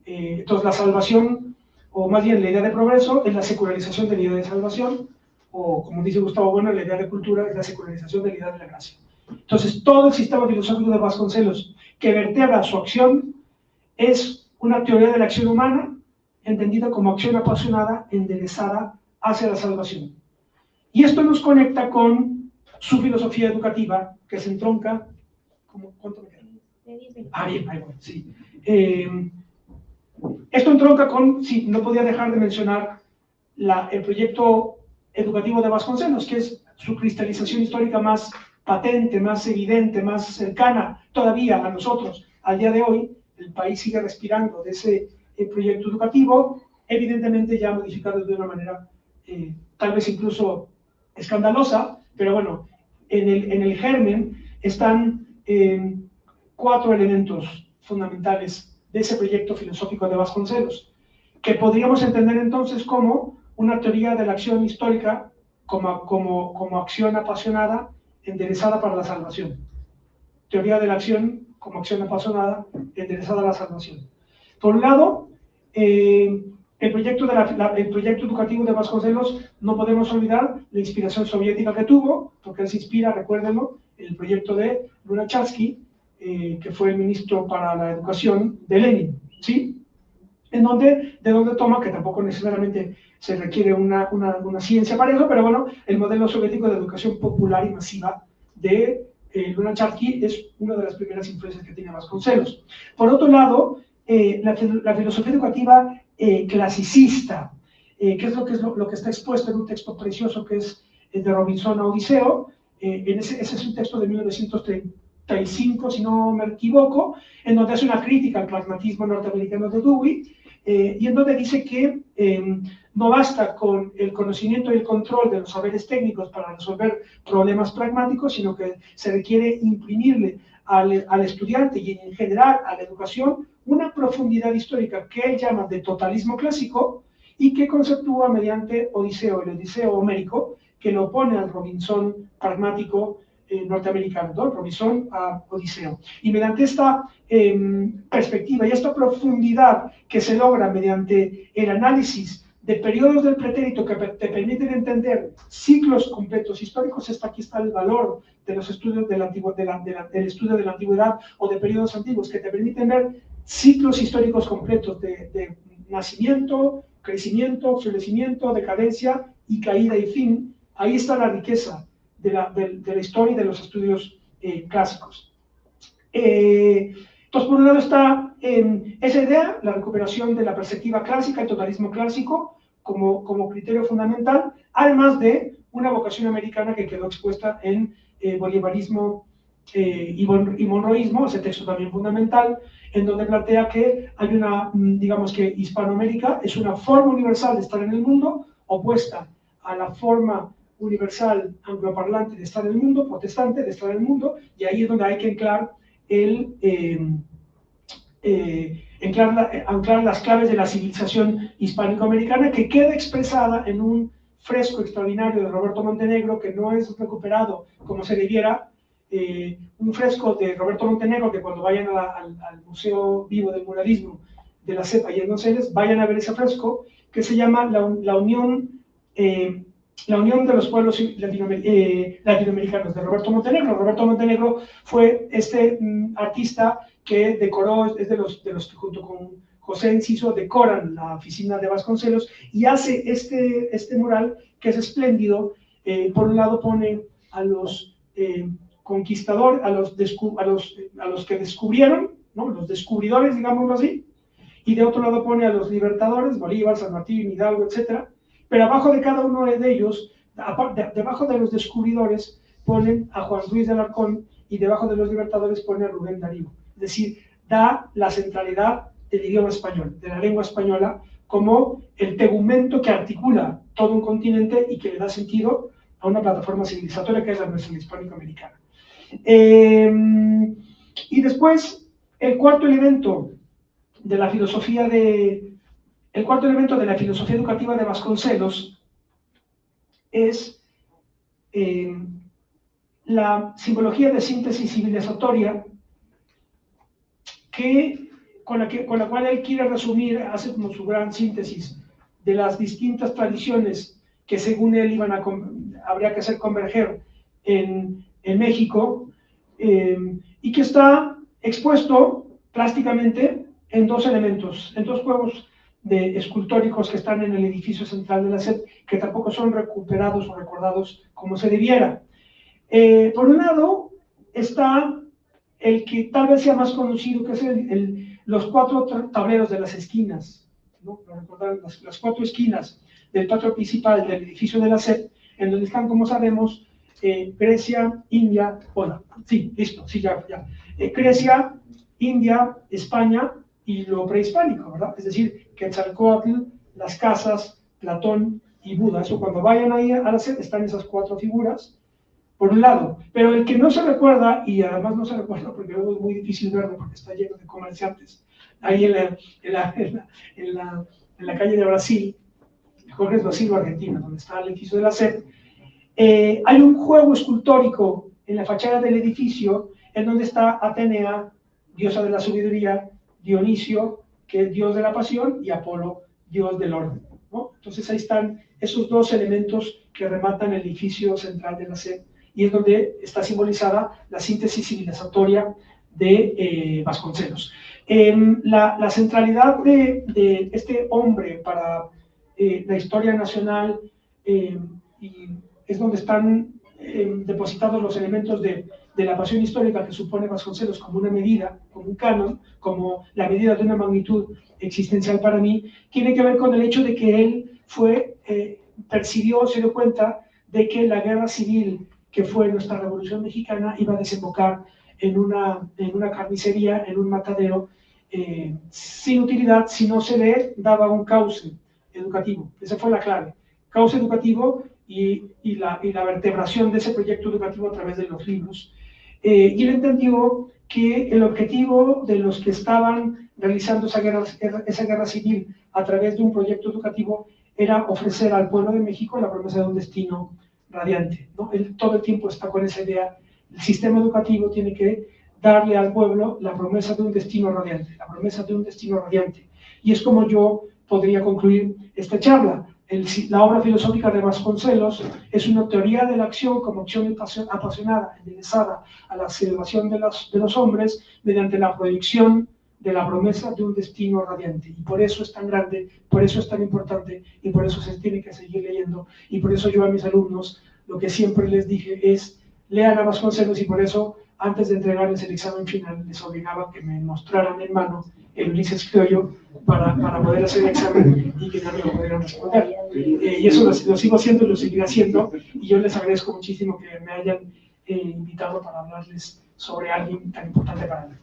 Entonces, la salvación, o más bien la idea de progreso, es la secularización de la idea de salvación, o como dice Gustavo Bueno, la idea de cultura es la secularización de la idea de la gracia. Entonces, todo el sistema filosófico de Vasconcelos que vertebra su acción es una teoría de la acción humana, entendida como acción apasionada, enderezada hacia la salvación. Y esto nos conecta con su filosofía educativa, que se entronca... ¿Cuánto me queda? Bien, ahí voy, sí. Esto entronca con, sí, no podía dejar de mencionar el proyecto educativo de Vasconcelos, que es su cristalización histórica más patente, más evidente, más cercana todavía a nosotros. Al día de hoy, el país sigue respirando de ese proyecto educativo, evidentemente ya modificado de una manera tal vez incluso escandalosa, pero bueno, en el germen están 4 elementos fundamentales de ese proyecto filosófico de Vasconcelos, que podríamos entender entonces como una teoría de la acción histórica como acción apasionada, enderezada para la salvación. Teoría de la acción como acción apasionada, enderezada a la salvación. Por un lado, el proyecto educativo de Vasconcelos, no podemos olvidar la inspiración soviética que tuvo, porque él se inspira, recuérdenlo, en el proyecto de Lunacharsky, que fue el ministro para la educación de Lenin, ¿sí? De donde toma, que tampoco necesariamente se requiere una ciencia para eso, pero bueno, el modelo soviético de educación popular y masiva de Lunacharsky es una de las primeras influencias que tiene Vasconcelos. Por otro lado, la filosofía educativa clasicista, que es lo que está expuesto en un texto precioso que es el de Robinson a Odiseo. Ese es un texto de 1935, si no me equivoco, en donde hace una crítica al pragmatismo norteamericano de Dewey, y en donde dice que no basta con el conocimiento y el control de los saberes técnicos para resolver problemas pragmáticos, sino que se requiere imprimirle al estudiante y en general a la educación una profundidad histórica que él llama de totalismo clásico y que conceptúa mediante Odiseo, el Odiseo homérico, que lo opone al Robinson pragmático norteamericano, ¿no? Robinson a Odiseo. Y mediante esta perspectiva y esta profundidad que se logra mediante el análisis de periodos del pretérito que te permiten entender ciclos completos históricos, aquí está el valor de los estudios del estudio de la antigüedad o de periodos antiguos, que te permiten ver ciclos históricos completos de nacimiento, crecimiento, florecimiento, decadencia y caída y fin. Ahí está la riqueza de la historia y de los estudios clásicos. Entonces, por un lado está esa idea, la recuperación de la perspectiva clásica, el totalismo clásico, como criterio fundamental, además de una vocación americana que quedó expuesta en bolivarismo y monroísmo, ese texto también fundamental, en donde plantea que hay una, digamos que Hispanoamérica es una forma universal de estar en el mundo, opuesta a la forma universal angloparlante de estar en el mundo, protestante de estar en el mundo, y ahí es donde hay que anclar anclar las claves de la civilización hispánico-americana, que queda expresada en un fresco extraordinario de Roberto Montenegro, que no es recuperado como se debiera, un fresco de Roberto Montenegro, que cuando vayan al Museo Vivo del Muralismo de la CEP allá en Donceles, vayan a ver ese fresco, que se llama la Unión de los Pueblos Latinoamericanos, de Roberto Montenegro. Roberto Montenegro fue este artista que decoró, es de los que junto con José Enciso decoran la oficina de Vasconcelos, y hace este mural que es espléndido. Por un lado pone a los conquistadores, a los que descubrieron, ¿no? Los descubridores, digámoslo así, y de otro lado pone a los libertadores, Bolívar, San Martín, Hidalgo, etc. Pero abajo de cada uno de ellos, debajo de los descubridores, ponen a Juan Ruiz de Alarcón, y debajo de los libertadores pone a Rubén Darío. Es decir, da la centralidad del idioma español, de la lengua española, como el tegumento que articula todo un continente y que le da sentido a una plataforma civilizatoria que es la nuestra, la hispánico-americana. Y después, el cuarto elemento de la filosofía educativa de Vasconcelos es la simbología de síntesis civilizatoria, con la cual él quiere resumir, hace como su gran síntesis de las distintas tradiciones que según él habría que hacer converger en México, y que está expuesto plásticamente en dos elementos, en dos juegos escultóricos que están en el edificio central de la SEP, que tampoco son recuperados o recordados como se debiera. Por un lado está el que tal vez sea más conocido, que es los 4 tableros de las esquinas, ¿no? Las 4 esquinas del teatro principal del edificio de la SEP, en donde están, como sabemos, Grecia, India, bueno, sí, listo, sí, ya. Grecia, India, España y lo prehispánico, ¿verdad? Es decir, Quetzalcóatl, las casas, Platón y Buda. Eso, cuando vayan ahí a la SEP, están esas 4 figuras, por un lado. Pero el que no se recuerda, y además no se recuerda porque luego es muy difícil verlo porque está lleno de comerciantes, ahí en la calle de Brasil, Jorge Brasil, Argentina, donde está el edificio de la SEP, hay un juego escultórico en la fachada del edificio en donde está Atenea, diosa de la sabiduría, Dionisio, que es dios de la pasión, y Apolo, dios del orden, ¿no? Entonces ahí están esos 2 elementos que rematan el edificio central de la SEP, y es donde está simbolizada la síntesis civilizatoria de Vasconcelos. La centralidad de este hombre para la historia nacional, y es donde están depositados los elementos de la pasión histórica que supone Vasconcelos como una medida, como un canon, como la medida de una magnitud existencial para mí, tiene que ver con el hecho de que él percibió, se dio cuenta de que la guerra civil que fue nuestra Revolución Mexicana iba a desembocar en una carnicería, en un matadero, sin utilidad, si no se le daba un cauce educativo. Esa fue la clave, cauce educativo y la vertebración de ese proyecto educativo a través de los libros. Y él entendió que el objetivo de los que estaban realizando esa guerra civil a través de un proyecto educativo era ofrecer al pueblo de México la promesa de un destino radiante, ¿no? Él todo el tiempo está con esa idea. El sistema educativo tiene que darle al pueblo la promesa de un destino radiante, la promesa de un destino radiante. Y es como yo podría concluir esta charla. La obra filosófica de Vasconcelos es una teoría de la acción como acción apasionada, enderezada a la celebración de los hombres mediante la proyección de la promesa de un destino radiante. Y por eso es tan grande, por eso es tan importante y por eso se tiene que seguir leyendo. Y por eso yo a mis alumnos lo que siempre les dije es lean a Vasconcelos, y por eso antes de entregarles el examen final les obligaba que me mostraran en mano el Ulises criollo para poder hacer el examen y que también lo pudieran responder. Y eso lo sigo haciendo y lo seguiré haciendo, y yo les agradezco muchísimo que me hayan invitado para hablarles sobre alguien tan importante para mí.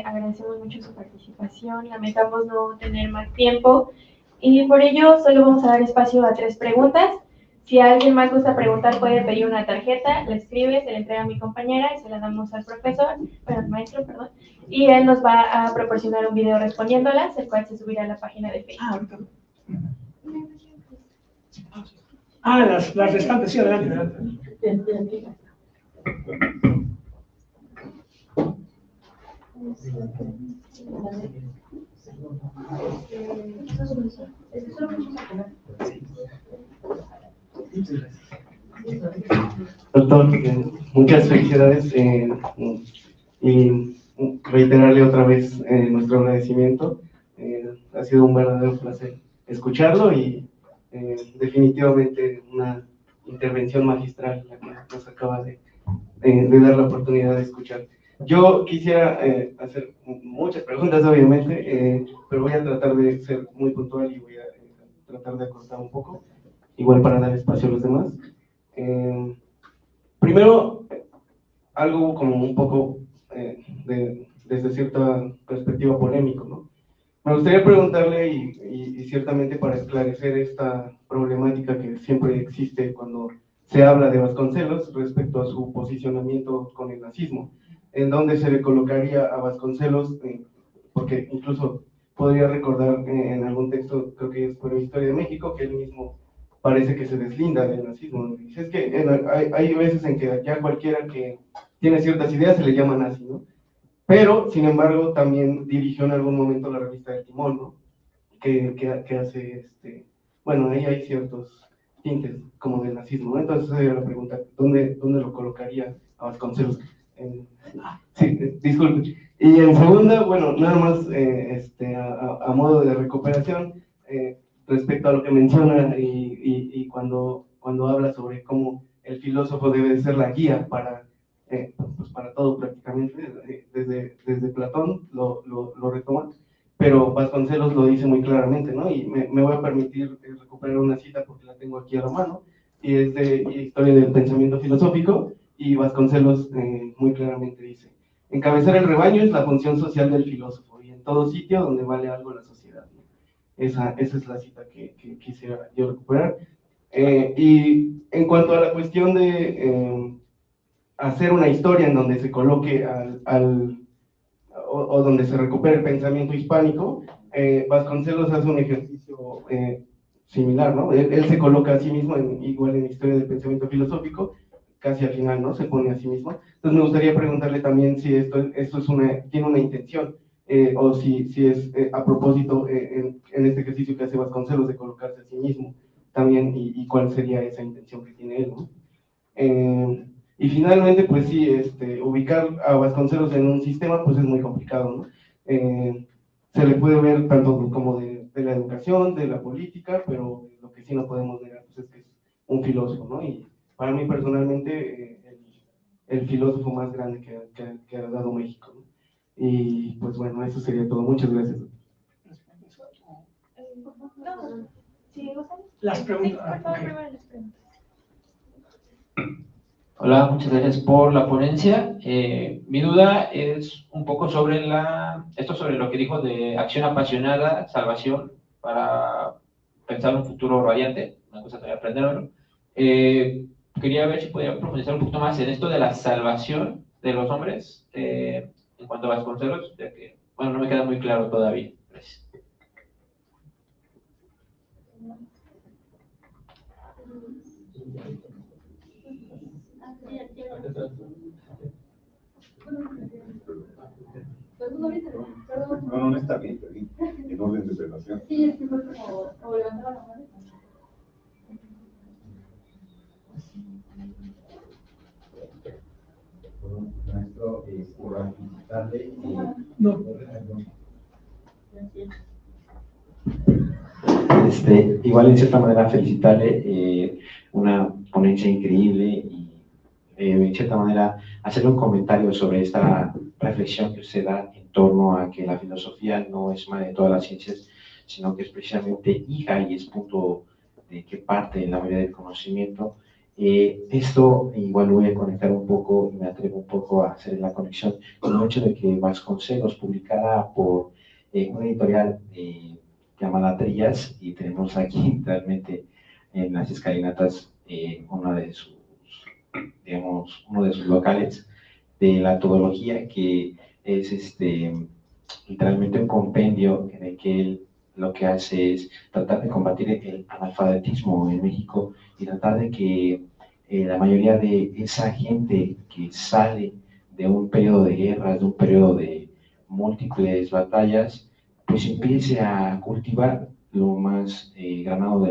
Agradecemos mucho su participación, lamentamos no tener más tiempo y por ello solo vamos a dar espacio a 3 preguntas. Si alguien más gusta preguntar, puede pedir una tarjeta, la escribe, se la entrega a mi compañera y se la damos al profesor, bueno, al maestro, perdón, y él nos va a proporcionar un video respondiéndolas, el cual se subirá a la página de Facebook. Las restantes, sí, adelante. Doctor, muchas felicidades y reiterarle otra vez nuestro agradecimiento. Ha sido un verdadero placer escucharlo y definitivamente una intervención magistral la que nos acaba de dar la oportunidad de escuchar. Yo quisiera hacer muchas preguntas, obviamente, pero voy a tratar de ser muy puntual y voy a tratar de acortar un poco, igual para dar espacio a los demás. Primero, algo como un poco desde cierta perspectiva polémico, ¿no? Me gustaría preguntarle, y ciertamente para esclarecer esta problemática que siempre existe cuando se habla de Vasconcelos respecto a su posicionamiento con el nazismo, en dónde se le colocaría a Vasconcelos, porque incluso podría recordar en algún texto, creo que es por la Historia de México, que él mismo parece que se deslinda del nazismo. Dice, es que hay veces en que ya cualquiera que tiene ciertas ideas se le llama nazi, ¿no? Pero, sin embargo, también dirigió en algún momento la revista de Timón, ¿no? Que hace, bueno, ahí hay ciertos tintes como del nazismo, ¿no? Entonces sería la pregunta, ¿dónde lo colocaría a Vasconcelos? Sí, disculpe. Y en segunda, bueno, nada más a modo de recuperación, respecto a lo que menciona y cuando habla sobre cómo el filósofo debe de ser la guía para todo prácticamente, desde Platón lo retoma, pero Vasconcelos lo dice muy claramente, ¿no? Y me voy a permitir recuperar una cita porque la tengo aquí a la mano, y es de Historia del Pensamiento Filosófico, y Vasconcelos muy claramente dice: encabezar el rebaño es la función social del filósofo, y en todo sitio donde vale algo la sociedad, ¿no? Esa es la cita que quisiera yo recuperar. Y en cuanto a la cuestión de hacer una historia en donde se coloque o donde se recupere el pensamiento hispánico, Vasconcelos hace un ejercicio similar, ¿no? Él se coloca a sí mismo igual en Historia del Pensamiento Filosófico, casi al final, ¿no? Se pone a sí mismo. Entonces me gustaría preguntarle también si esto tiene una intención, o si es a propósito en este ejercicio que hace Vasconcelos de colocarse a sí mismo también, y cuál sería esa intención que tiene él, ¿no? Y finalmente, pues sí, ubicar a Vasconcelos en un sistema, pues es muy complicado, ¿no? Se le puede ver tanto como de la educación, de la política, pero lo que sí no podemos negar, pues es que es un filósofo, ¿no? Y para mí personalmente, el filósofo más grande que ha dado México, ¿no? Y pues bueno, eso sería todo. Muchas gracias. Las preguntas. Hola, muchas gracias por la ponencia. Mi duda es un poco sobre sobre lo que dijo de acción apasionada, salvación, para pensar un futuro radiante. Me gusta todavía aprenderlo. Quería ver si podía profundizar un poquito más en esto de la salvación de los hombres, en cuanto a Vasconcelos, ya que bueno, no me queda muy claro todavía. Gracias. No está bien, en orden de observación. Sí, es que fue como levantaba la mano. Maestro, por felicitarle. No. Igual en cierta manera felicitarle, una ponencia increíble y en cierta manera hacerle un comentario sobre esta reflexión que usted da en torno a que la filosofía no es madre de todas las ciencias, sino que es precisamente hija y es punto de que parte en la mayoría del conocimiento. Esto igual lo voy a conectar un poco y me atrevo un poco a hacer la conexión con el hecho de que Vasconcelos publicara por una editorial llamada Trillas, y tenemos aquí realmente en las escalinatas uno de sus locales de la todología, que es literalmente un compendio en el que él lo que hace es tratar de combatir el analfabetismo en México y tratar de que la mayoría de esa gente que sale de un periodo de guerras, de un periodo de múltiples batallas, pues empiece a cultivar lo más granado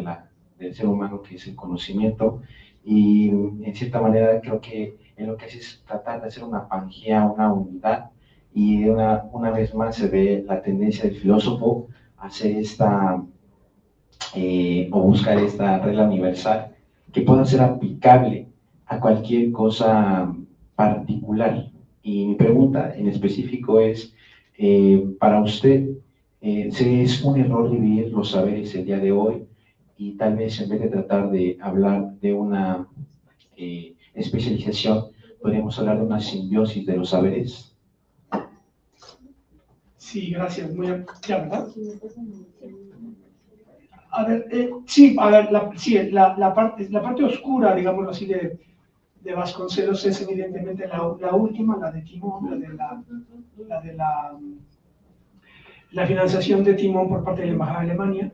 del ser humano, que es el conocimiento. Y en cierta manera creo que en lo que hace es tratar de hacer una pangea, una unidad, y una vez más se ve la tendencia del filósofo a hacer o buscar esta regla universal que pueda ser aplicable a cualquier cosa particular. Y mi pregunta en específico es, para usted, ¿es un error dividir los saberes el día de hoy? Y tal vez en vez de tratar de hablar de una especialización, podríamos hablar de una simbiosis de los saberes. Sí, gracias. Muy ya, ¿verdad? A ver, sí, a ver, la parte oscura, digámoslo así, de Vasconcelos es evidentemente la última, la de Timón, la de la financiación de Timón por parte de la Embajada de Alemania.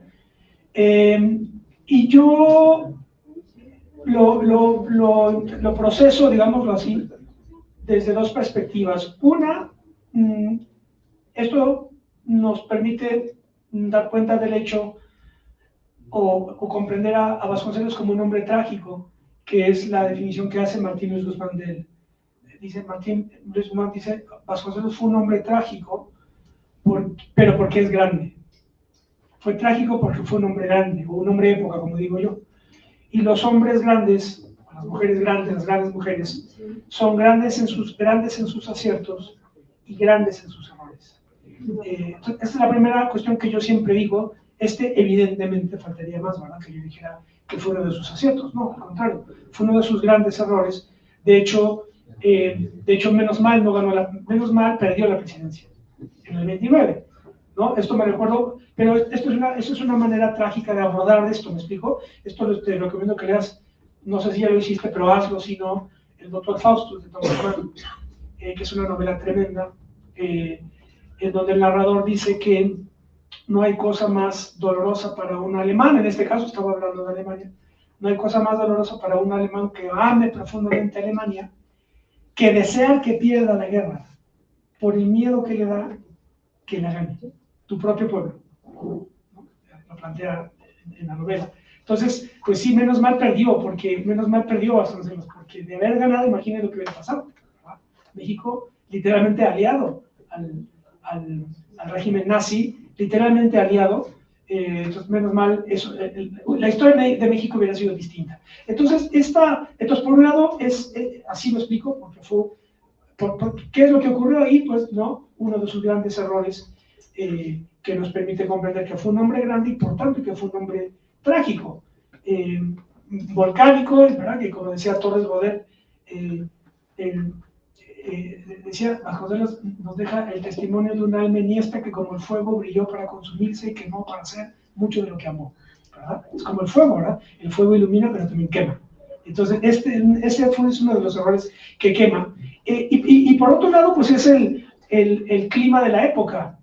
Y yo lo proceso, digámoslo así, desde dos perspectivas. Una, esto nos permite dar cuenta del hecho o comprender a Vasconcelos como un hombre trágico, que es la definición que hace Martín Luis Guzmán de él. Martín Luis Guzmán dice, Vasconcelos fue un hombre trágico, pero porque es grande. Fue trágico porque fue un hombre grande, o un hombre de época, como digo yo. Y los hombres grandes, las mujeres grandes, las grandes mujeres, son grandes en sus aciertos y grandes en sus errores. Esta es la primera cuestión que yo siempre digo. Evidentemente faltaría más, ¿verdad?, que yo dijera que fue uno de sus aciertos. No, al contrario, fue uno de sus grandes errores. De hecho, menos mal perdió la presidencia en el 29, ¿no? Esto me recuerdo, pero esto es una manera trágica de abordar esto, ¿me explico? Esto te recomiendo que leas, no sé si ya lo hiciste, pero hazlo, si no, El Doctor Faustus de Thomas Mann, que es una novela tremenda, en donde el narrador dice que no hay cosa más dolorosa para un alemán, en este caso estaba hablando de Alemania, no hay cosa más dolorosa para un alemán que ame profundamente a Alemania que desear que pierda la guerra por el miedo que le da que la gane, tu propio pueblo, ¿no? Lo plantea en la novela. Entonces, pues sí, menos mal perdió Vasconcelos, porque de haber ganado, imagínense lo que hubiera pasado, ¿verdad? México literalmente aliado al régimen nazi, literalmente aliado. Entonces menos mal, la historia de México hubiera sido distinta. Entonces, por un lado, así lo explico, porque ¿qué es lo que ocurrió ahí? Pues no, uno de sus grandes errores que nos permite comprender que fue un hombre grande y por tanto que fue un hombre trágico, volcánico, es verdad que, como decía Torres Bodet, decía, Vasconcelos nos deja el testimonio de una alma eniesta que como el fuego brilló para consumirse y quemó para hacer mucho de lo que amó, ¿verdad? Es como el fuego, ¿verdad? El fuego ilumina pero también quema. Entonces ese es uno de los errores que quema. Y por otro lado, pues es el clima de la época.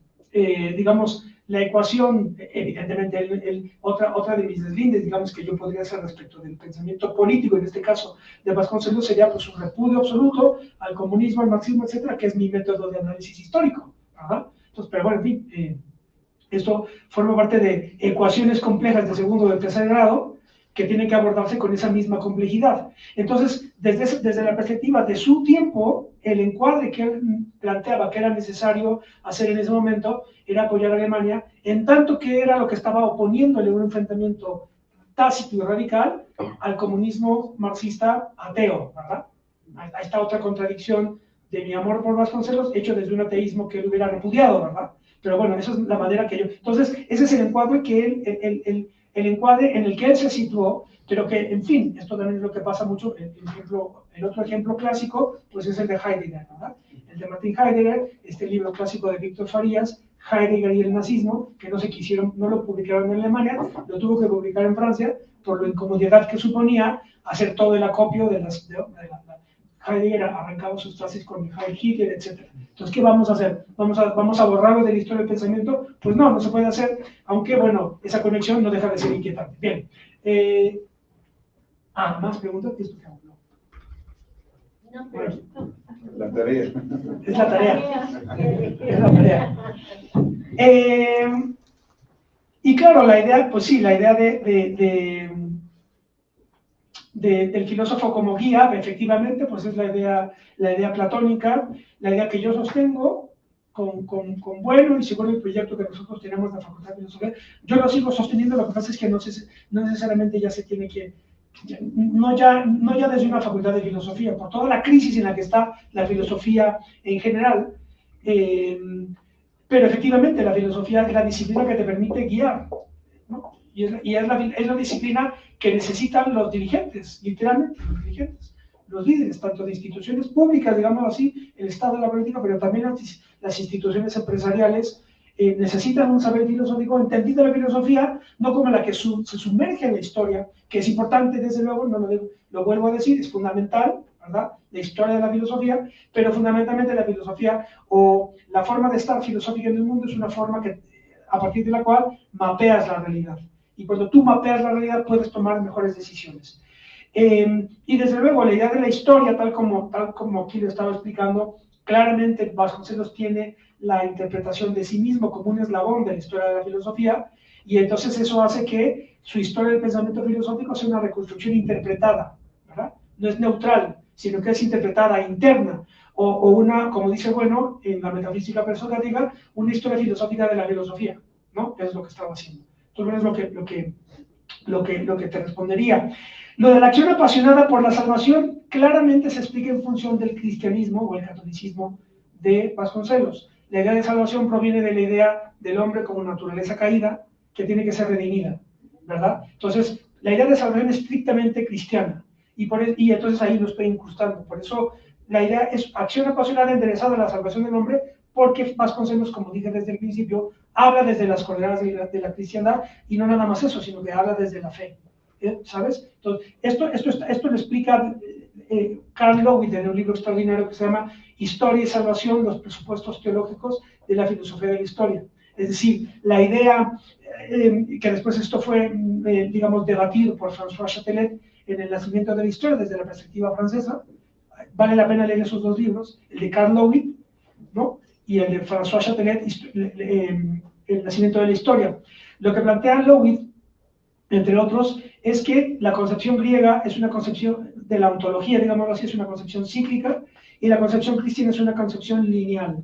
digamos, la ecuación, evidentemente, otra de mis deslindes, digamos, que yo podría hacer respecto del pensamiento político, en este caso de Vasconcelos, sería pues un repudio absoluto al comunismo, al marxismo, etcétera, que es mi método de análisis histórico, ¿verdad? Entonces, pero bueno, en fin, esto forma parte de ecuaciones complejas de segundo o de tercer grado, que tienen que abordarse con esa misma complejidad. Entonces, desde la perspectiva de su tiempo, el encuadre que él planteaba que era necesario hacer en ese momento era apoyar a Alemania, en tanto que era lo que estaba oponiéndole un enfrentamiento tácito y radical al comunismo marxista ateo, ¿verdad? Ahí está otra contradicción de mi amor por Vasconcelos, hecho desde un ateísmo que él hubiera repudiado, ¿verdad? Pero bueno, esa es la manera que yo... Entonces, ese es el encuadre que el encuadre en el que él se situó, pero que, en fin, esto también es lo que pasa mucho. El otro ejemplo clásico, pues es el de Heidegger, ¿verdad? El de Martin Heidegger, este libro clásico de Víctor Farías, Heidegger y el nazismo, que no lo publicaron en Alemania, lo tuvo que publicar en Francia, por la incomodidad que suponía hacer todo el acopio de Heidegger arrancaba sus frases con Heil Hitler, etc. Entonces, ¿qué vamos a hacer? ¿Vamos a borrarlo de la historia del pensamiento? Pues no se puede hacer, aunque, bueno, esa conexión no deja de ser inquietante. Bien. ¿Más preguntas? No, Bueno, La tarea. es la tarea. Es la tarea. Y claro, la idea, pues sí, la idea del filósofo como guía, efectivamente, pues es la idea platónica, la idea que yo sostengo con bueno y según el proyecto que nosotros tenemos en la Facultad de Filosofía. Yo lo sigo sosteniendo, lo que pasa es que no necesariamente ya se tiene que, no ya desde una facultad de filosofía, por toda la crisis en la que está la filosofía en general, pero efectivamente la filosofía es la disciplina que te permite guiar, ¿no? Y es la disciplina que necesitan los dirigentes, literalmente los dirigentes, los líderes, tanto de instituciones públicas, digamos así, el Estado de la política, pero también las instituciones empresariales necesitan un saber filosófico, entendido la filosofía, no como la que se sumerge en la historia, que es importante, desde luego, lo vuelvo a decir, es fundamental, ¿verdad? La historia de la filosofía, pero fundamentalmente la filosofía o la forma de estar filosófica en el mundo es una forma a partir de la cual mapeas la realidad. Y cuando tú mapeas la realidad puedes tomar mejores decisiones. Y desde luego la idea de la historia, tal como aquí lo estaba explicando, claramente Vasconcelos tiene la interpretación de sí mismo como un eslabón de la historia de la filosofía, y entonces eso hace que su historia del pensamiento filosófico sea una reconstrucción interpretada, ¿verdad? No es neutral, sino que es interpretada interna, o una, como dice Bueno, en la metafísica persuasiva, una historia filosófica de la filosofía, ¿no? Es lo que estaba haciendo. Entonces es lo que te respondería. Lo de la acción apasionada por la salvación claramente se explica en función del cristianismo o el catolicismo de Vasconcelos. La idea de salvación proviene de la idea del hombre como naturaleza caída que tiene que ser redimida, ¿verdad? Entonces, la idea de salvación es estrictamente cristiana y entonces ahí lo estoy incrustando. Por eso la idea es acción apasionada enderezada a la salvación del hombre, porque Vasconcelos, como dije desde el principio, habla desde las coordenadas de la cristiandad y no nada más eso, sino que habla desde la fe. ¿Sabes? Entonces, esto lo explica Karl Lewin en un libro extraordinario que se llama Historia y Salvación, los presupuestos teológicos de la filosofía de la historia. Es decir, la idea, que después esto fue, digamos, debatido por François Chatelet en El nacimiento de la historia desde la perspectiva francesa. Vale la pena leer esos dos libros, el de Karl Lewin, ¿no? Y el de François Chatelet, El nacimiento de la historia. Lo que plantea Lewin, entre otros, es que la concepción griega es una concepción de la ontología, digámoslo así, es una concepción cíclica, y la concepción cristiana es una concepción lineal.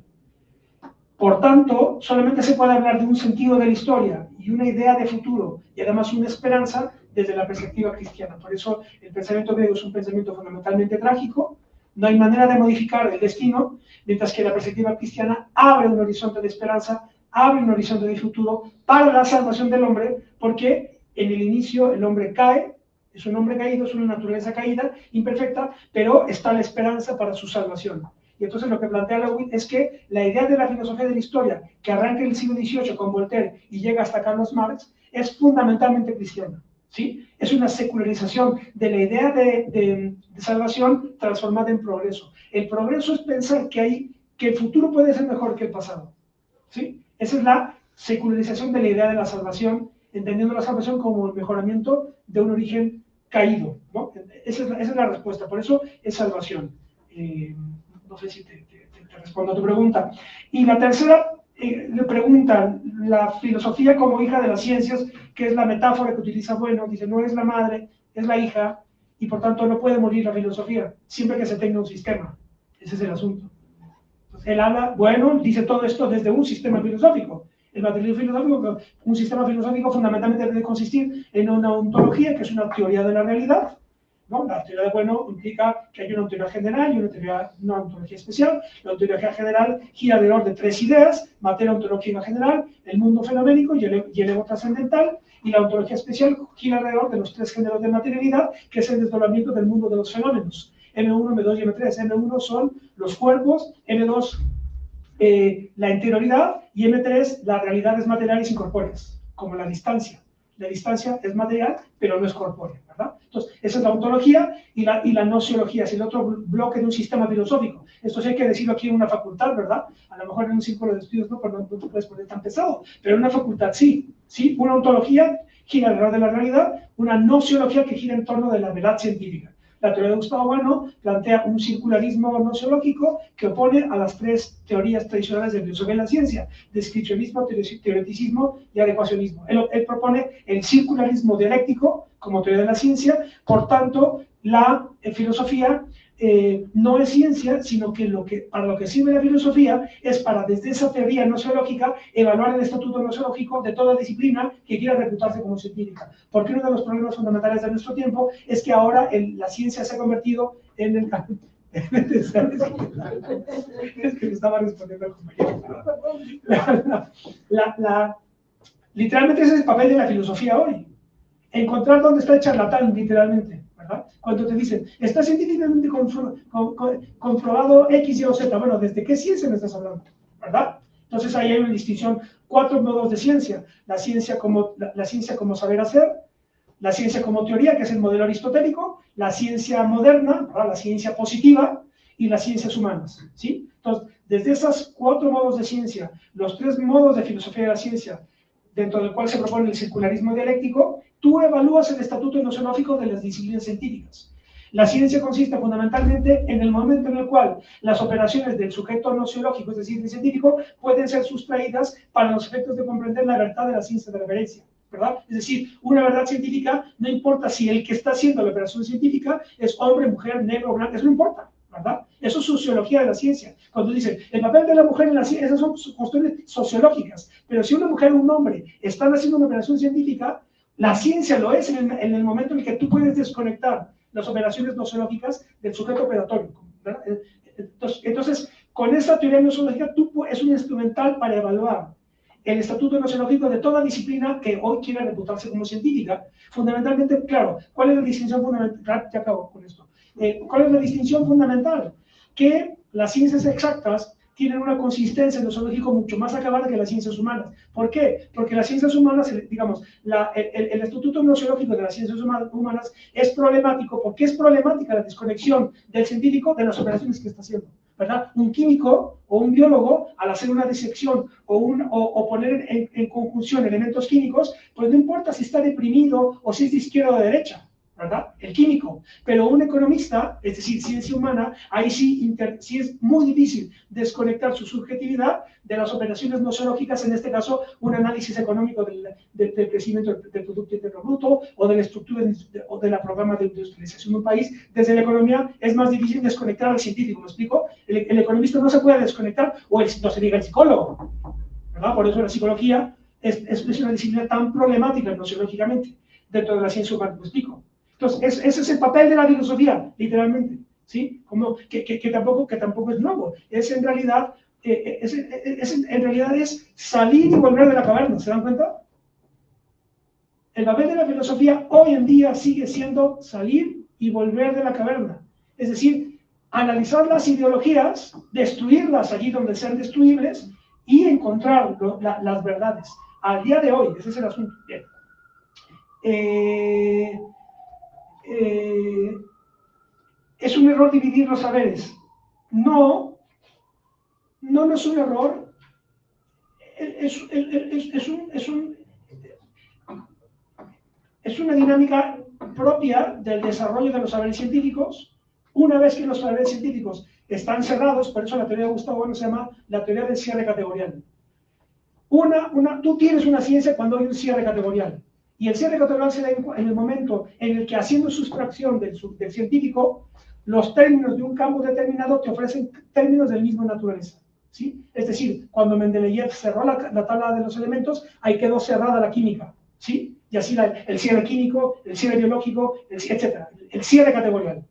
Por tanto, solamente se puede hablar de un sentido de la historia y una idea de futuro, y además una esperanza desde la perspectiva cristiana. Por eso el pensamiento griego es un pensamiento fundamentalmente trágico, no hay manera de modificar el destino, mientras que la perspectiva cristiana abre un horizonte de esperanza, abre un horizonte de futuro para la salvación del hombre, porque en el inicio el hombre cae, es un hombre caído, es una naturaleza caída, imperfecta, pero está la esperanza para su salvación. Y entonces lo que plantea Lewin es que la idea de la filosofía de la historia, que arranca en el siglo XVIII con Voltaire y llega hasta Carlos Marx, es fundamentalmente cristiana, ¿sí? Es una secularización de la idea de salvación transformada en progreso. El progreso es pensar que el futuro puede ser mejor que el pasado, ¿sí? Esa es la secularización de la idea de la salvación, entendiendo la salvación como el mejoramiento de un origen caído, ¿no? Esa es la respuesta, por eso es salvación. No sé si te respondo a tu pregunta. Y la tercera, le preguntan la filosofía como hija de las ciencias, que es la metáfora que utiliza Bueno, dice, no es la madre, es la hija, y por tanto no puede morir la filosofía, siempre que se tenga un sistema. Ese es el asunto. Entonces, él habla, Bueno, dice todo esto desde un sistema filosófico. El materialismo filosófico, un sistema filosófico fundamentalmente debe consistir en una ontología, que es una teoría de la realidad, ¿no? La teoría de Bueno implica que hay una ontología general y una ontología especial. La ontología general gira alrededor de tres ideas: materia ontológica general, el mundo fenoménico y el ego trascendental. Y la ontología especial gira alrededor de los tres géneros de materialidad, que es el desdoblamiento del mundo de los fenómenos. M1, M2 y M3. M1 son los cuerpos, M2 la interioridad y M3 las realidades materiales incorpóreas, como la distancia. La distancia es material, pero no es corpórea, ¿verdad? Entonces, esa es la ontología y la nociología, es el otro bloque de un sistema filosófico. Esto sí hay que decirlo aquí en una facultad, ¿verdad? A lo mejor en un círculo de estudios no, pero no te puedes poner tan pesado, pero en una facultad sí. Una ontología gira alrededor de la realidad, una nociología que gira en torno de la verdad científica. La teoría de Gustavo Bueno plantea un circularismo nociológico que opone a las tres teorías tradicionales de filosofía y la ciencia: descripcionismo, teoreticismo y adecuacionismo. Él propone el circularismo dialéctico como teoría de la ciencia. Por tanto, la filosofía no es ciencia, sino que para lo que sirve la filosofía es para, desde esa teoría nociológica, evaluar el estatuto nociológico de toda disciplina que quiera reputarse como científica. Porque uno de los problemas fundamentales de nuestro tiempo es que ahora la ciencia se ha convertido en el campo. Es que le estaba respondiendo al compañero. Literalmente ese es el papel de la filosofía hoy. Encontrar dónde está el charlatán, literalmente, ¿verdad? Cuando te dicen, está científicamente comprobado X, Y o Z. Bueno, ¿desde qué ciencia me estás hablando? ¿Verdad? Entonces ahí hay una distinción, 4 modos de ciencia. La ciencia como saber hacer, la ciencia como teoría, que es el modelo aristotélico, la ciencia moderna, ¿verdad? La ciencia positiva y las ciencias humanas, ¿sí? Entonces, desde esos 4 modos de ciencia, los 3 modos de filosofía de la ciencia, dentro del cual se propone el circularismo dialéctico, tú evalúas el estatuto nociológico de las disciplinas científicas. La ciencia consiste fundamentalmente en el momento en el cual las operaciones del sujeto nociológico, es decir, del científico, pueden ser sustraídas para los efectos de comprender la verdad de la ciencia de referencia, ¿verdad? Es decir, una verdad científica no importa si el que está haciendo la operación científica es hombre, mujer, negro, blanco, eso no importa, ¿verdad? Eso es sociología de la ciencia. Cuando dicen, el papel de la mujer en la ciencia, esas son cuestiones sociológicas. Pero si una mujer o un hombre están haciendo una operación científica, la ciencia lo es en el momento en el que tú puedes desconectar las operaciones nociológicas del sujeto operatorio, ¿verdad? Entonces, con esta teoría nociológica, es un instrumental para evaluar el estatuto nociológico de toda disciplina que hoy quiere reputarse como científica. Fundamentalmente, claro, ¿cuál es la distinción fundamental? Ya acabo con esto. ¿Cuál es la distinción fundamental? Que las ciencias exactas tienen una consistencia nociológica mucho más acabada que las ciencias humanas. ¿Por qué? Porque las ciencias humanas, digamos, el estatuto nociológico de las ciencias humanas es problemático. ¿Por qué es problemática la desconexión del científico de las operaciones que está haciendo? ¿Verdad? Un químico o un biólogo, al hacer una disección o poner en conjunción elementos químicos, pues no importa si está deprimido o si es de izquierda o de derecha, ¿verdad? El químico. Pero un economista, es decir, ciencia humana, ahí sí es muy difícil desconectar su subjetividad de las operaciones nociológicas, en este caso, un análisis económico del crecimiento del Producto Interno Bruto o de la estructura o de la programa de industrialización de un país. Desde la economía es más difícil desconectar al científico, ¿me explico? El economista no se puede desconectar, o no se diga el psicólogo, ¿verdad? Por eso la psicología es una disciplina tan problemática nociológicamente dentro de la ciencia humana, ¿me explico? Entonces, ese es el papel de la filosofía, literalmente, ¿sí? Como que tampoco es nuevo. En realidad es salir y volver de la caverna, ¿se dan cuenta? El papel de la filosofía hoy en día sigue siendo salir y volver de la caverna. Es decir, analizar las ideologías, destruirlas allí donde sean destruibles y encontrar las verdades. Al día de hoy, ese es el asunto. Bien. ¿Es un error dividir los saberes? No es un error es una dinámica propia del desarrollo de los saberes científicos. Una vez que los saberes científicos están cerrados, por eso la teoría de Gustavo Bueno se llama la teoría del cierre categorial. Tú tienes una ciencia cuando hay un cierre categorial. Y el cierre categorial se da en el momento en el que, haciendo sustracción del científico, los términos de un campo determinado te ofrecen términos del mismo naturaleza, ¿sí? Es decir, cuando Mendeleev cerró la tabla de los elementos, ahí quedó cerrada la química, ¿sí? Y así el cierre químico, el cierre biológico, etc. El cierre categorial.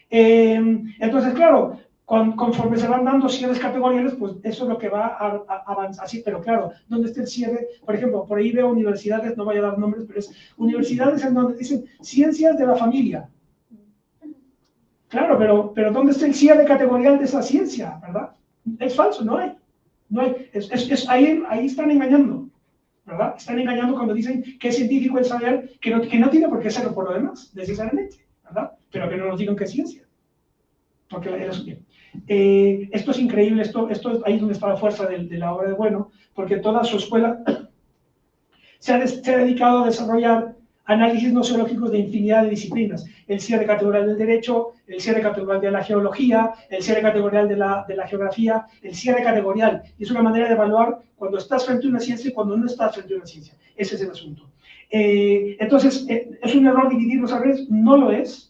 Entonces, claro, conforme se van dando cierres categoriales, pues eso es lo que va a avanzar. Así, pero claro, ¿dónde está el cierre? Por ejemplo, por ahí veo universidades, no voy a dar nombres, pero es universidades en donde dicen ciencias de la familia. Claro, pero ¿dónde está el cierre categorial de esa ciencia, verdad? Es falso, no hay. No hay. Ahí están engañando, ¿verdad? Están engañando cuando dicen que es científico el saber, que no tiene por qué serlo por lo demás, necesariamente, ¿verdad? Pero que no nos digan que es ciencia. Porque esto es increíble, esto es ahí donde está la fuerza de la obra de Bueno, porque toda su escuela se ha dedicado a desarrollar análisis nosológicos de infinidad de disciplinas. El cierre categorial del derecho, el cierre categorial de la geología, el cierre categorial de la geografía, el cierre categorial. Y es una manera de evaluar cuando estás frente a una ciencia y cuando no estás frente a una ciencia. Ese es el asunto. Entonces, ¿es un error dividir los saberes? No lo es.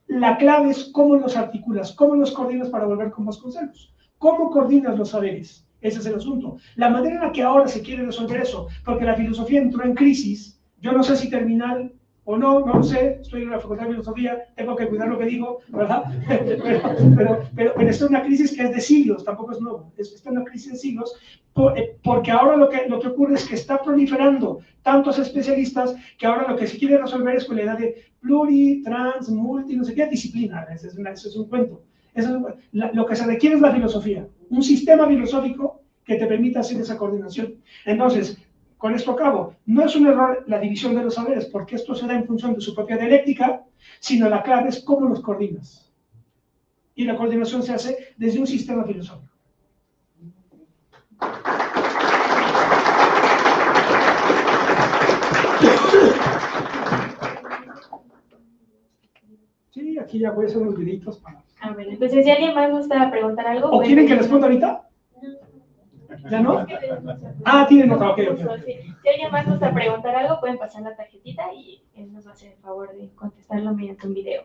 La clave es cómo los articulas, cómo los coordinas para volver con Vasconcelos. ¿Cómo coordinas los saberes? Ese es el asunto. La manera en la que ahora se quiere resolver eso, porque la filosofía entró en crisis, yo no sé si terminal o no lo sé, estoy en la Facultad de Filosofía, tengo que cuidar lo que digo, ¿verdad? Pero esta es una crisis que es de siglos, tampoco es nuevo, esta es una crisis de siglos, porque ahora lo que ocurre es que está proliferando tantos especialistas que ahora lo que se quiere resolver es con la idea de pluri, trans, multi, no sé qué, disciplina, ese es un cuento. Lo que se requiere es la filosofía, un sistema filosófico que te permita hacer esa coordinación. Entonces, con esto acabo, no es un error la división de los saberes, porque esto se da en función de su propia dialéctica, sino la clave es cómo los coordinas. Y la coordinación se hace desde un sistema filosófico. Sí, aquí ya voy a hacer unos videitos para... Bueno, entonces si alguien más gusta preguntar algo... ¿O quieren que responda ahorita? ¿Ya no? Ah, tienen nota, ok. Si alguien más gusta preguntar algo, pueden pasar la tarjetita y él nos va a hacer el favor de contestarlo mediante un video.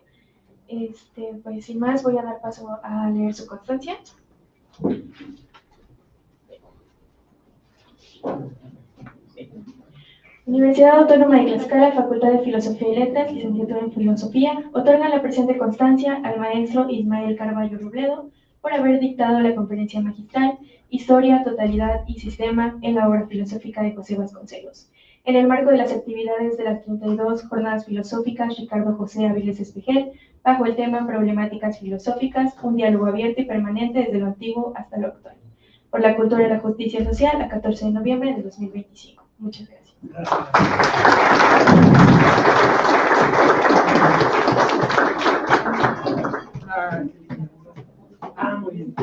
Pues sin más, voy a dar paso a leer su constancia. Universidad Autónoma de Tlaxcala, Facultad de Filosofía y Letras, licenciatura en Filosofía, otorga la presente constancia al maestro Ismael Carballo Robledo por haber dictado la conferencia magistral Historia, Totalidad y Sistema en la obra filosófica de José Vasconcelos, en el marco de las actividades de las 32 Jornadas Filosóficas Ricardo José Áviles Espejel, bajo el tema Problemáticas Filosóficas, un diálogo abierto y permanente desde lo antiguo hasta lo actual, por la cultura y la justicia social, a 14 de noviembre de 2025. Muchas gracias. Muy bien.